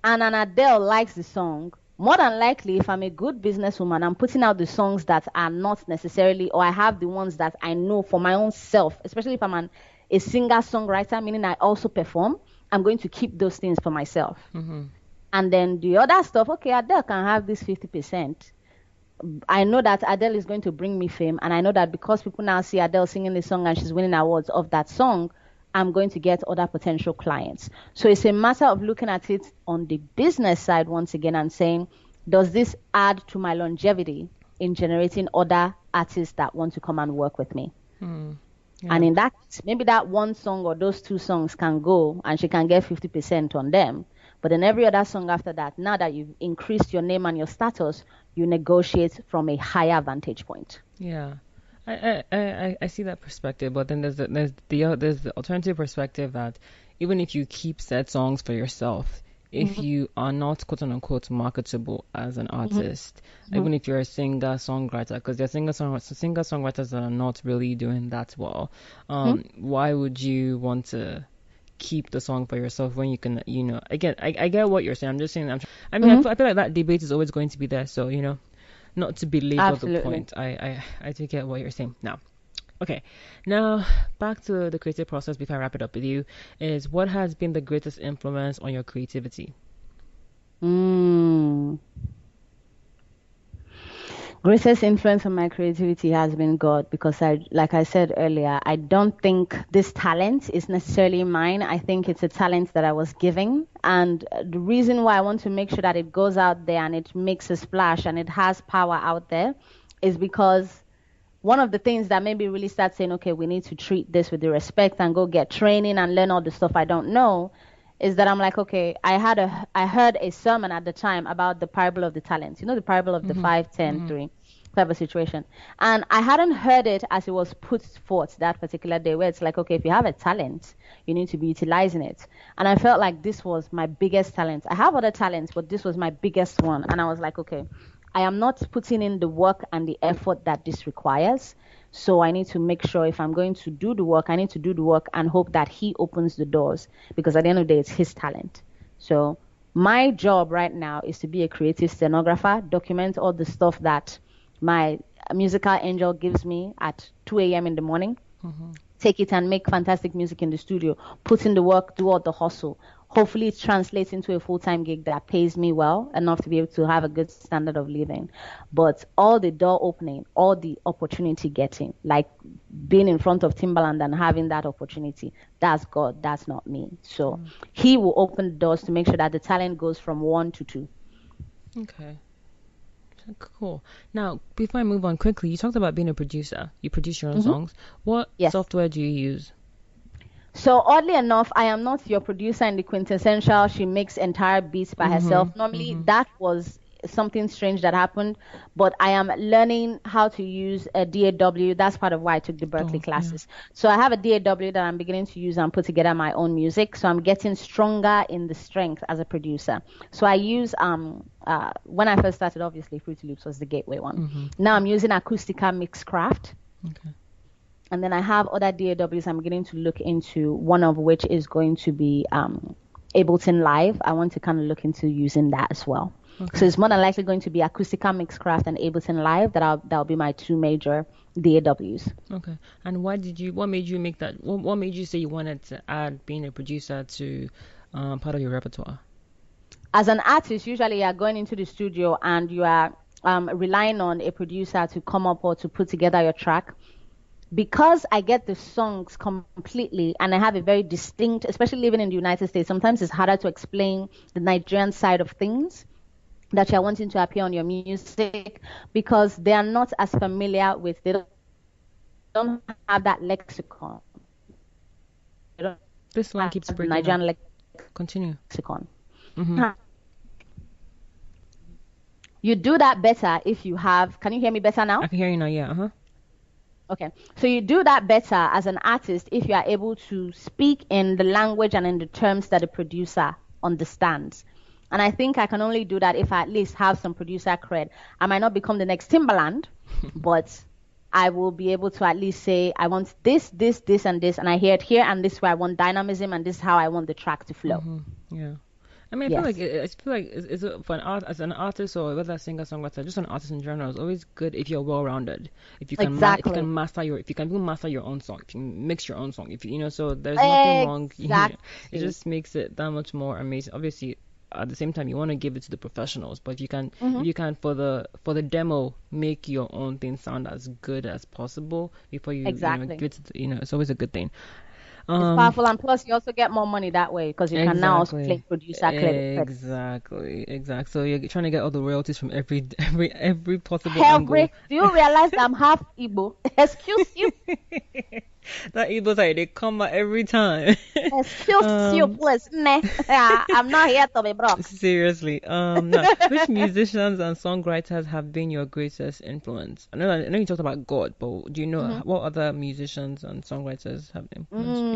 Speaker 2: and an Adele likes the song, more than likely, if I'm a good businesswoman, I'm putting out the songs that are not necessarily, or I have the ones that I know for my own self, especially if I'm a singer-songwriter, meaning I also perform, I'm going to keep those things for myself. And then the other stuff, okay, Adele can have this 50%. I know that Adele is going to bring me fame, and I know that because people now see Adele singing the song and she's winning awards of that song, I'm going to get other potential clients. So it's a matter of looking at it on the business side once again and saying, does this add to my longevity in generating other artists that want to come and work with me? And in that case, maybe that one song or those two songs can go and she can get 50% on them. But then every other song after that, now that you've increased your name and your status, you negotiate from a higher vantage point.
Speaker 1: Yeah. I see that perspective, but then there's the alternative perspective that even if you keep said songs for yourself, if you are not quote unquote marketable as an artist, even if you're a singer songwriter, because there are singer songwriters that are not really doing that well, why would you want to keep the song for yourself when you can, again, I get what you're saying. I'm just saying, I feel like that debate is always going to be there. So, not to belabor the point. I do get what you're saying. Now back to the creative process before I wrap it up with you, is what has been the greatest influence on your creativity?
Speaker 2: Greatest influence on my creativity has been God, because like I said earlier, I don't think this talent is necessarily mine. I think it's a talent that I was given. And the reason why I want to make sure that it goes out there and it makes a splash and it has power out there is because one of the things that made me really start saying, okay, we need to treat this with the respect and go get training and learn all the stuff I don't know, is that I'm like, okay, I heard a sermon at the time about the parable of the talents. The parable of the 5, 10, 3 type of situation. And I hadn't heard it as it was put forth that particular day, where it's like, okay, if you have a talent, you need to be utilizing it. And I felt like this was my biggest talent. I have other talents, but this was my biggest one. And I was like, okay, I am not putting in the work and the effort that this requires. So I need to make sure if I'm going to do the work, I need to do the work and hope that he opens the doors, because at the end of the day, it's his talent. So my job right now is to be a creative stenographer, document all the stuff that my musical angel gives me at 2 a.m. in the morning, take it and make fantastic music in the studio, put in the work, do all the hustle. Hopefully it translates into a full-time gig that pays me well enough to be able to have a good standard of living. But all the door opening, all the opportunity getting, like being in front of Timbaland and having that opportunity, that's God, that's not me. So he will open the doors to make sure that the talent goes from 1 to 2.
Speaker 1: Okay. Cool. Now, before I move on quickly, you talked about being a producer. You produce your own songs. What software do you use?
Speaker 2: So oddly enough, I am not your producer in the quintessential, she makes entire beats by herself. Normally, that was something strange that happened, but I am learning how to use a DAW. That's part of why I took the Berkeley classes. So I have a DAW that I'm beginning to use and put together my own music. So I'm getting stronger in the strength as a producer. So I use, when I first started, obviously, Fruity Loops was the gateway one. Now I'm using Acoustica Mixcraft. Okay. And then I have other DAWs I'm beginning to look into, one of which is going to be Ableton Live. I want to kind of look into using that as well. Okay. So it's more than likely going to be Acoustica Mixcraft and Ableton Live. That'll be my two major DAWs.
Speaker 1: Okay. And what made you make that? What made you say you wanted to add being a producer to part of your repertoire?
Speaker 2: As an artist, usually you are going into the studio and you are relying on a producer to come up or to put together your track. Because I get the songs completely and I have a very distinct, especially living in the United States, sometimes it's harder to explain the Nigerian side of things that you're wanting to appear on your music because they are not as familiar with, they don't have that lexicon.
Speaker 1: This line keeps breaking
Speaker 2: Nigerian
Speaker 1: up. Continue.
Speaker 2: Lexicon.
Speaker 1: Mm-hmm.
Speaker 2: You do that better if you have, can you hear me better now?
Speaker 1: I can hear you now, yeah. Uh-huh.
Speaker 2: Okay, so you do that better as an artist if you are able to speak in the language and in the terms that the producer understands. And I think I can only do that if I at least have some producer cred. I might not become the next Timbaland, but I will be able to at least say, I want this, this, this, and this, and I hear it here, and this is where I want dynamism, and this is how I want the track to flow.
Speaker 1: Mm-hmm. Yeah. I mean, I feel like it's for as an artist or whether a singer, songwriter, just an artist in general, it's always good if you're well-rounded. If you can, if you can master your own song, if you can mix your own song, if you know, so there's nothing wrong. It just makes it that much more amazing. Obviously, at the same time, you want to give it to the professionals, but if you can, for the demo, make your own thing sound as good as possible before you, give it to it's always a good thing.
Speaker 2: It's powerful, and plus you also get more money that way because you can now also claim producer credit.
Speaker 1: Exactly. So you're trying to get all the royalties from every possible angle.
Speaker 2: Do you realize I'm half Igbo? Excuse you.
Speaker 1: That Igbo side, they come out every time.
Speaker 2: Excuse you, please. I'm not here to be broke.
Speaker 1: Seriously. Now, which musicians and songwriters have been your greatest influence? I know you talked about God, but do you know what other musicians and songwriters have influenced you?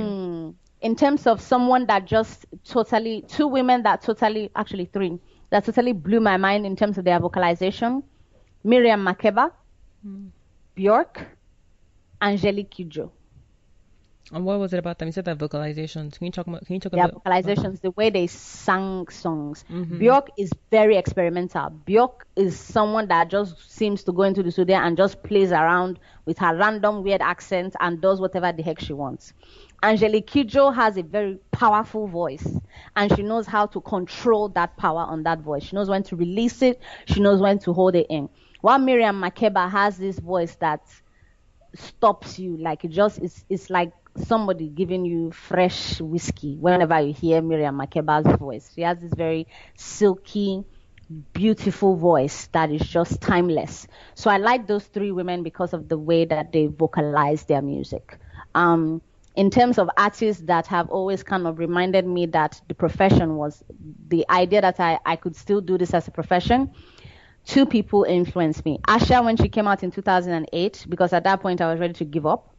Speaker 2: In terms of someone that just totally, actually three, that totally blew my mind in terms of their vocalization: Miriam Makeba, Bjork, Angelique Kidjo.
Speaker 1: And what was it about them? You said that vocalizations. Can you talk about
Speaker 2: vocalizations, the way they sang songs. Bjork is very experimental. Bjork is someone that just seems to go into the studio and just plays around with her random weird accent and does whatever the heck she wants. Angelique Kidjo has a very powerful voice, and she knows how to control that power on that voice. She knows when to release it. She knows when to hold it in. While Miriam Makeba has this voice that stops you, like it's like somebody giving you fresh whiskey whenever you hear Miriam Makeba's voice. She has this very silky, beautiful voice that is just timeless. So I like those three women because of the way that they vocalize their music. In terms of artists that have always kind of reminded me that the profession was the idea that I could still do this as a profession, two people influenced me. Asha, when she came out in 2008, because at that point I was ready to give up.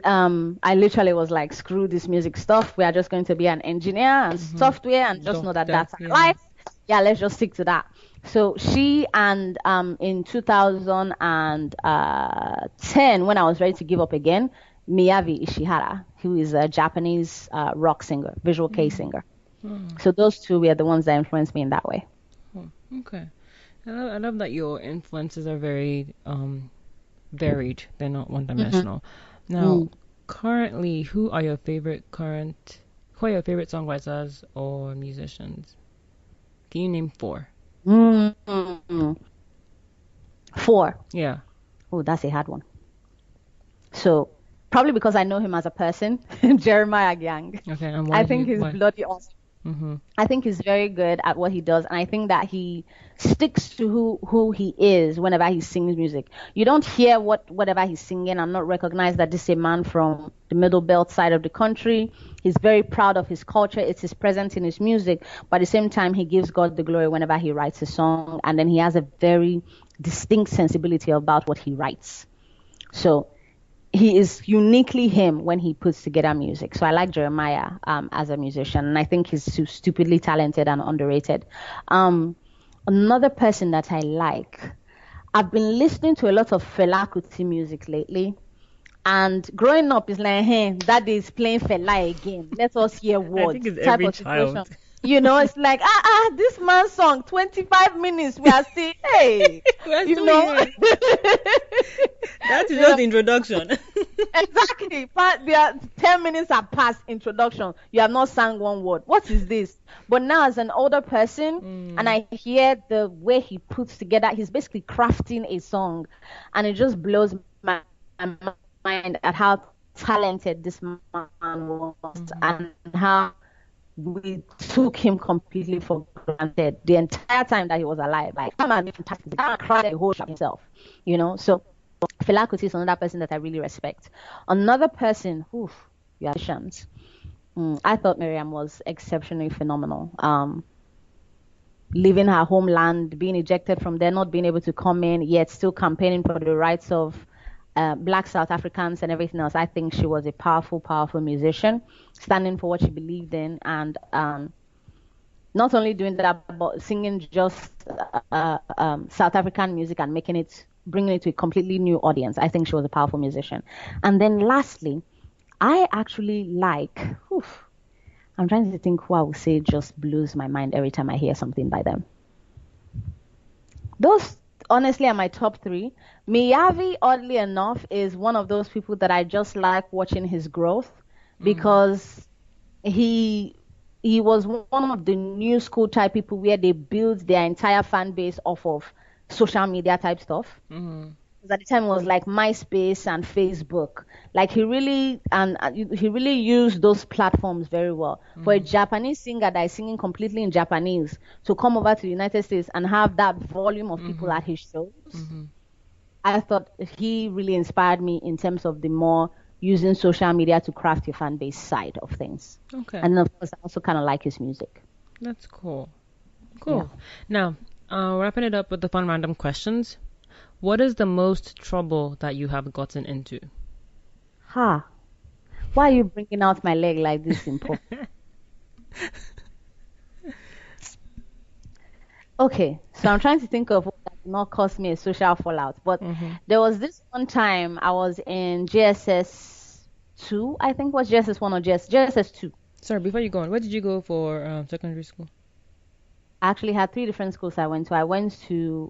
Speaker 2: I literally was like, screw this music stuff. We are just going to be an engineer and software and just know that that's our life. Yeah, let's just stick to that. So she and in 2010, when I was ready to give up again, Miyavi Ishihara, who is a Japanese rock singer, visual kei singer. So those two were the ones that influenced me in that way.
Speaker 1: Okay. I love that your influences are very varied. They're not one-dimensional. Now, currently, who are your favorite songwriters or musicians? Can you name 4?
Speaker 2: 4?
Speaker 1: Yeah.
Speaker 2: Oh, that's a hard one. So, probably because I know him as a person, Jeremiah Gyang.
Speaker 1: Okay, and why?
Speaker 2: I think he's bloody awesome. I think he's very good at what he does, and I think that he sticks to who he is whenever he sings music. You don't hear whatever he's singing and not recognize that this is a man from the Middle Belt side of the country. He's very proud of his culture. It's his presence in his music, but at the same time, he gives God the glory whenever he writes a song, and then he has a very distinct sensibility about what he writes. So he is uniquely him when he puts together music. So I like Jeremiah as a musician, and I think he's stupidly talented and underrated. Another person that I like, I've been listening to a lot of Fela Kuti music lately, and growing up is like, hey, that is playing Fela again. Let us hear words.
Speaker 1: I think it's every child.
Speaker 2: You know, it's like, this man's song, 25 minutes, we are still, hey, you know.
Speaker 1: That is just the introduction.
Speaker 2: Exactly. But there are 10 minutes have passed introduction. You have not sang one word. What is this? But now as an older person, and I hear the way he puts together, he's basically crafting a song, and it just blows my mind at how talented this man was and how we took him completely for granted the entire time that he was alive. Like, that man fantastic. That man crafted a whole shop himself, you know. So Fela Kuti is another person that I really respect. Another person, you are shams. I thought Miriam was exceptionally phenomenal. Leaving her homeland, being ejected from there, not being able to come in, yet still campaigning for the rights of Black South Africans and everything else. I think she was a powerful, powerful musician, standing for what she believed in, and not only doing that, but singing just South African music and bringing it to a completely new audience. I think she was a powerful musician. And then lastly, I actually like, I'm trying to think who I would say just blows my mind every time I hear something by them. Those honestly are my top three. Miyavi, oddly enough, is one of those people that I just like watching his growth, because he was one of the new school type people where they build their entire fan base off of social media type stuff. Because at the time it was like MySpace and Facebook. Like he really used those platforms very well. For a Japanese singer that is singing completely in Japanese to come over to the United States and have that volume of people at his shows, I thought he really inspired me in terms of the more using social media to craft your fan base side of things. Okay. And then of course I also kind of like his music.
Speaker 1: That's cool. Cool. Yeah. Now, wrapping it up with the fun random questions. What is the most trouble that you have gotten into?
Speaker 2: Why are you bringing out my leg like this in public? Okay, so I'm trying to think of what that did not cause me a social fallout. But there was this one time I was in JSS 2, I think was JSS 1 or JSS 2.
Speaker 1: Sorry, before you go on, where did you go for secondary school?
Speaker 2: I actually had 3 different schools I went to. I went to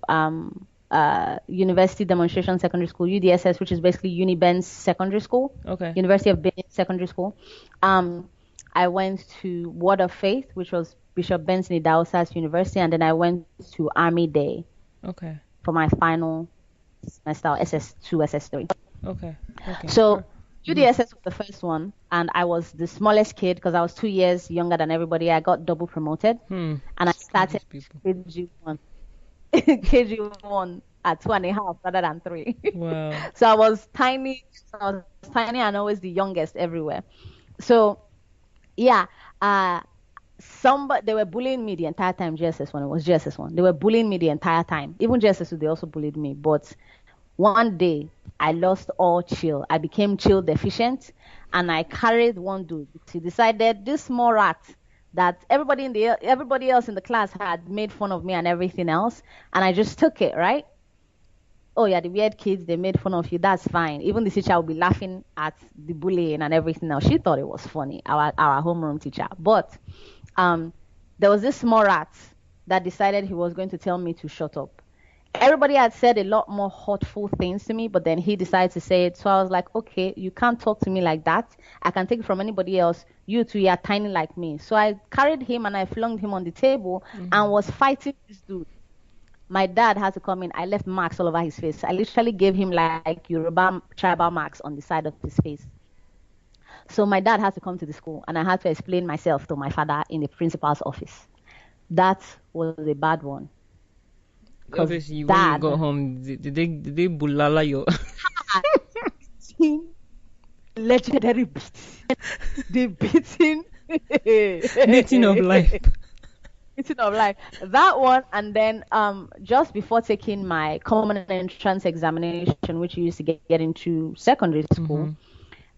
Speaker 2: University Demonstration Secondary School, UDSS, which is basically Uniben's secondary school. Okay. University of Benin Secondary School. I went to Word of Faith, which was Bishop Benson Idahosa's university, and then I went to Army Day. Okay. For my final semester, SS2, SS3. Okay. So UDSS was the first one, and I was the smallest kid because I was 2 years younger than everybody. I got double promoted, and I started KG1. KG1 at 2.5 rather than 3. Wow. So I was tiny and always the youngest everywhere. So yeah, they were bullying me the entire time. JSS 1, it was JSS 1. They were bullying me the entire time. Even JSS 2, they also bullied me. But one day I lost all chill. I became chill deficient, and I carried one dude. He decided this small rat that everybody else in the class had made fun of me and everything else, and I just took it, right? Oh yeah, the weird kids, they made fun of you, that's fine. Even the teacher would be laughing at the bullying and everything else. She thought it was funny, our homeroom teacher. But there was this small rat that decided he was going to tell me to shut up. Everybody had said a lot more hurtful things to me, but then he decided to say it. So I was like, okay, you can't talk to me like that. I can take it from anybody else. You two, you are tiny like me. So I carried him and I flung him on the table and was fighting this dude. My dad had to come in. I left marks all over his face. I literally gave him like Yoruba tribal marks on the side of his face. So my dad had to come to the school, and I had to explain myself to my father in the principal's office. That was a bad one.
Speaker 1: Obviously, when you go home, did they bulala you?
Speaker 2: Legendary beating. The beating.
Speaker 1: Beating of life.
Speaker 2: Beating of life. That one, and then just before taking my common entrance examination, which you used to get into secondary school,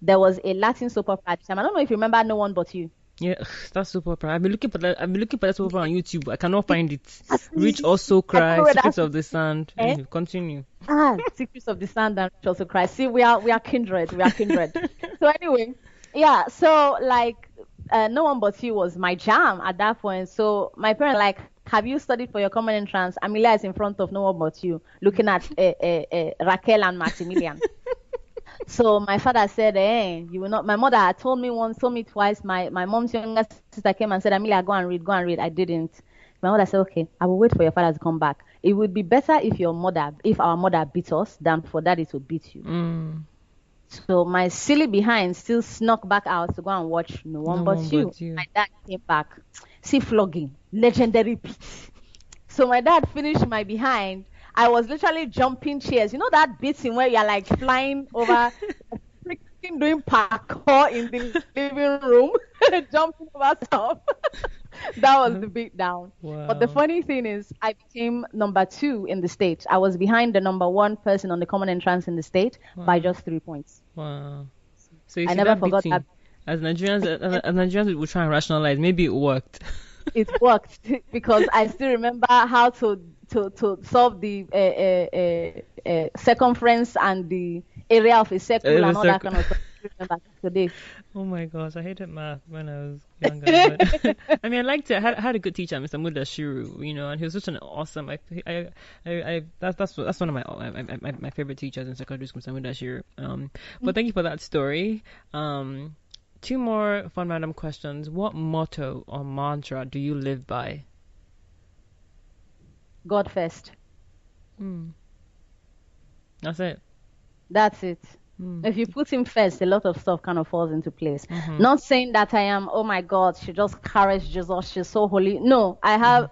Speaker 2: there was a Latin soap opera. I don't know if you remember No One But You.
Speaker 1: Yeah, that's soap opera. I've been looking for that soap opera on YouTube. I cannot find it. Rich Also Cry, Secrets of the Sand. Continue.
Speaker 2: Secrets of the Sand and Rich Also Cry. See, we are kindred. So anyway, yeah. So like No One But You was my jam at that point. So my parents like, have you studied for your common entrance? Amelia is in front of No One But You, looking at Raquel and Maximilian. So my father said, you will not. My mother had told me once, told me twice. My mom's younger sister came and said, Amelia, go and read, go and read. I didn't. My mother said, okay, I will wait for your father to come back. It would be better if our mother beat us than for daddy to beat you. So my silly behind still snuck back out to go and watch No One But You. My dad came back. See, flogging, legendary beat. So my dad finished my behind. I was literally jumping chairs. You know that beating where you're like flying over, freaking doing parkour in the living room, jumping over stuff. That was the beat down.
Speaker 1: Wow.
Speaker 2: But the funny thing is, I became number 2 in the state. I was behind the number 1 person on the common entrance in the state by just 3 points.
Speaker 1: Wow. So you
Speaker 2: I
Speaker 1: see
Speaker 2: never
Speaker 1: that
Speaker 2: forgot
Speaker 1: beating,
Speaker 2: that.
Speaker 1: as Nigerians would try and rationalize, maybe it worked.
Speaker 2: It worked because I still remember how to solve the circumference and the area of a circle and all that kind of stuff. Today.
Speaker 1: Oh my gosh, I hated math when I was younger. But, I mean, I liked it. I had a good teacher, Mr. Mudashiru, and he was such an awesome. That's one of my favorite teachers in secondary school, Mr. Mudashiru. But thank you for that story. 2 more fun random questions. What motto or mantra do you live by?
Speaker 2: God first.
Speaker 1: That's it.
Speaker 2: That's it. If you put him first, a lot of stuff kind of falls into place. Not saying that I am, oh my God, she just carries Jesus, she's so holy. No, I have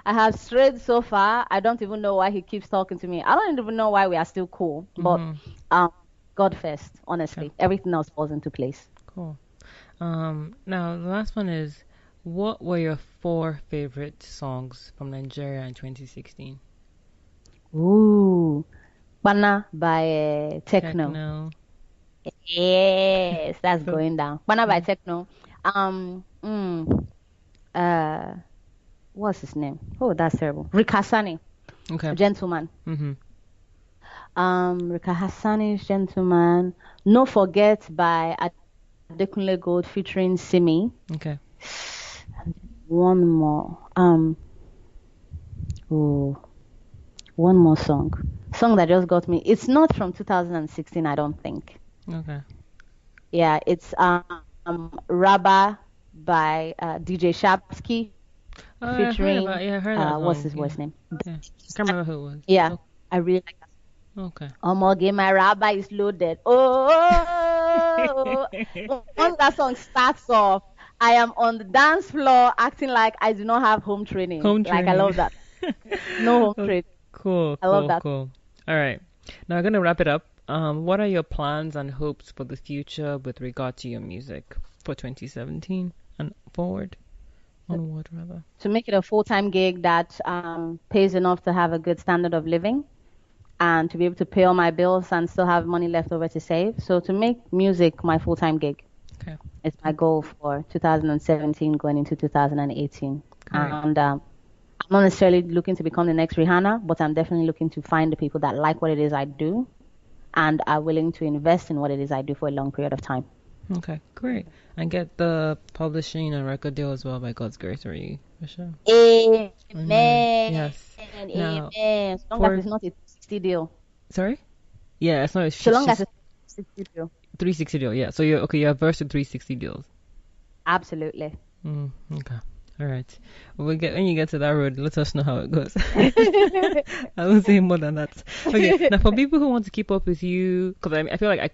Speaker 2: I have strayed so far. I don't even know why he keeps talking to me. I don't even know why we are still cool. But God first, honestly. Okay. Everything else falls into place.
Speaker 1: Cool. Now, the last one is, what were your 4 favorite songs from Nigeria in 2016?
Speaker 2: Ooh. Bana by Techno. Yes, that's going down. Bana by Techno. What's his name? Oh, that's terrible. Rika Hassani.
Speaker 1: Okay.
Speaker 2: Gentleman. Rika Hassani's Gentleman. No Forget by Adekunle Gold featuring Simi.
Speaker 1: Okay.
Speaker 2: One more. One more song that just got me. It's not from 2016, I don't think.
Speaker 1: Okay.
Speaker 2: Yeah, it's Rabba by DJ Shapsky featuring
Speaker 1: I heard that
Speaker 2: what's his voice name?
Speaker 1: Yeah. I can't remember who it was.
Speaker 2: Yeah, I really like that.
Speaker 1: Okay.
Speaker 2: Omoge, my Rabba is loaded. Oh, once that song starts off, I am on the dance floor acting like I do not have home training. Like, I love that. No home training.
Speaker 1: Cool.
Speaker 2: I love that.
Speaker 1: Cool. All right. Now I'm going to wrap it up. What are your plans and hopes for the future with regard to your music for 2017 and forward? Onward, rather.
Speaker 2: To make it a full-time gig that pays enough to have a good standard of living and to be able to pay all my bills and still have money left over to save. So to make music my full-time gig.
Speaker 1: Okay.
Speaker 2: It's my goal for 2017 going into 2018. Great. And I'm not necessarily looking to become the next Rihanna, but I'm definitely looking to find the people that like what it is I do and are willing to invest in what it is I do for a long period of time.
Speaker 1: Okay, great. And get the publishing and record deal as well by God's grace, are you, Michelle?
Speaker 2: Amen.
Speaker 1: Yes.
Speaker 2: Amen. As long as it's not a 360 deal.
Speaker 1: Sorry? Yeah, it's not.
Speaker 2: So long as it's a 360 deal.
Speaker 1: 360 deal, yeah. So you're versed to 360 deals.
Speaker 2: Absolutely.
Speaker 1: Okay. All right. When you get to that road, let us know how it goes. I won't say more than that. Okay. Now, for people who want to keep up with you, because I feel like I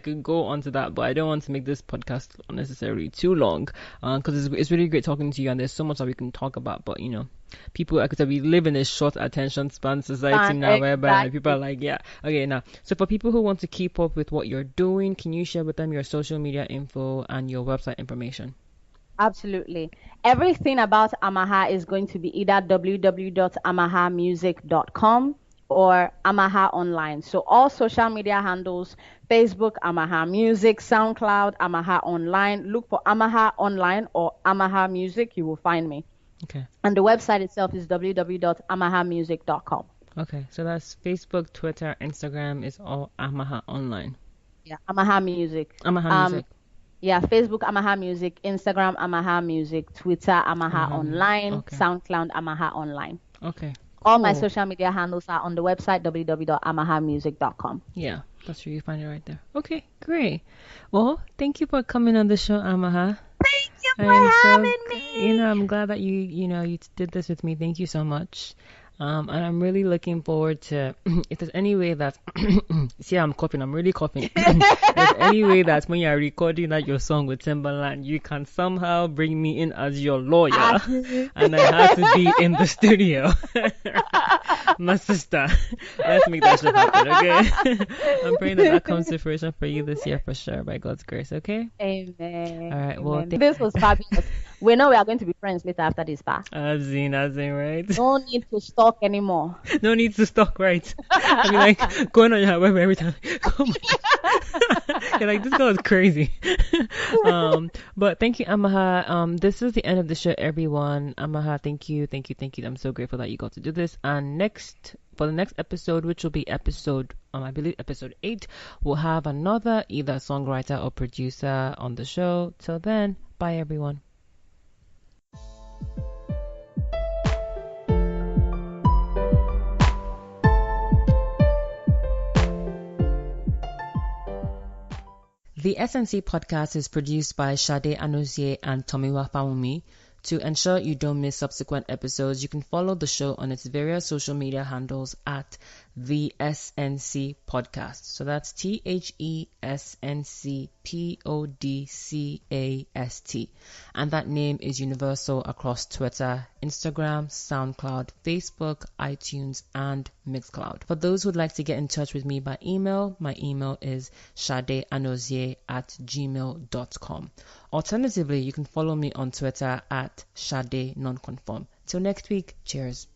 Speaker 1: could go on to that, but I don't want to make this podcast unnecessarily too long, because it's really great talking to you, and there's so much that we can talk about. But people, like I said, we live in a short attention span society now, whereby people are like, yeah. Okay. Now, so for people who want to keep up with what you're doing, can you share with them your social media info and your website information?
Speaker 2: Absolutely. Everything about Amaha is going to be either www.amahamusic.com or Amaha Online. So all social media handles, Facebook, Amaha Music, SoundCloud, Amaha Online. Look for Amaha Online or Amaha Music. You will find me.
Speaker 1: Okay. And
Speaker 2: the website itself is www.amahamusic.com.
Speaker 1: Okay. So that's Facebook, Twitter, Instagram is all Amaha Online.
Speaker 2: Yeah. Amaha Music.
Speaker 1: Amaha Music.
Speaker 2: Yeah, Facebook Amaha Music, Instagram Amaha Music, Twitter Amaha Online,
Speaker 1: Okay.
Speaker 2: SoundCloud Amaha Online.
Speaker 1: Okay.
Speaker 2: All my social media handles are on the website www.amahamusic.com.
Speaker 1: Yeah, that's where you find it right there. Okay, great. Well, thank you for coming on the show, Amaha.
Speaker 2: Thank you for having me.
Speaker 1: I'm glad that you did this with me. Thank you so much. And I'm really looking forward to, if there's any way that, see, I'm coughing, I'm really coughing. If there's any way that when you're recording that your song with Timbaland, you can somehow bring me in as your lawyer, and I have to be in the studio. My sister, let's make that shit happen, okay? I'm praying that comes to fruition for you this year for sure, by God's grace, okay?
Speaker 2: Amen.
Speaker 1: All right,
Speaker 2: Amen.
Speaker 1: well,
Speaker 2: This was fabulous. We know we are going to be friends later after this part.
Speaker 1: As in, right?
Speaker 2: No need to stalk anymore.
Speaker 1: No need to stalk, right? I mean, like, going on your web every time. Oh my. You're like, this girl is crazy. But thank you, Amaha. This is the end of the show, everyone. Amaha, thank you. I'm so grateful that you got to do this. And for the next episode, which will be episode 8, we'll have another either songwriter or producer on the show. Till then, bye, everyone. The SNC podcast is produced by Sade Anozie and Tomiwa Fawumi. To ensure you don't miss subsequent episodes, you can follow the show on its various social media handles at TheSNCPodcast. So that's TheSNCPodcast. And that name is universal across Twitter, Instagram, SoundCloud, Facebook, iTunes, and Mixcloud. For those who'd like to get in touch with me by email, my email is shadeanozie@gmail.com. Alternatively, you can follow me on Twitter at Shade Nonconform. Till next week, cheers.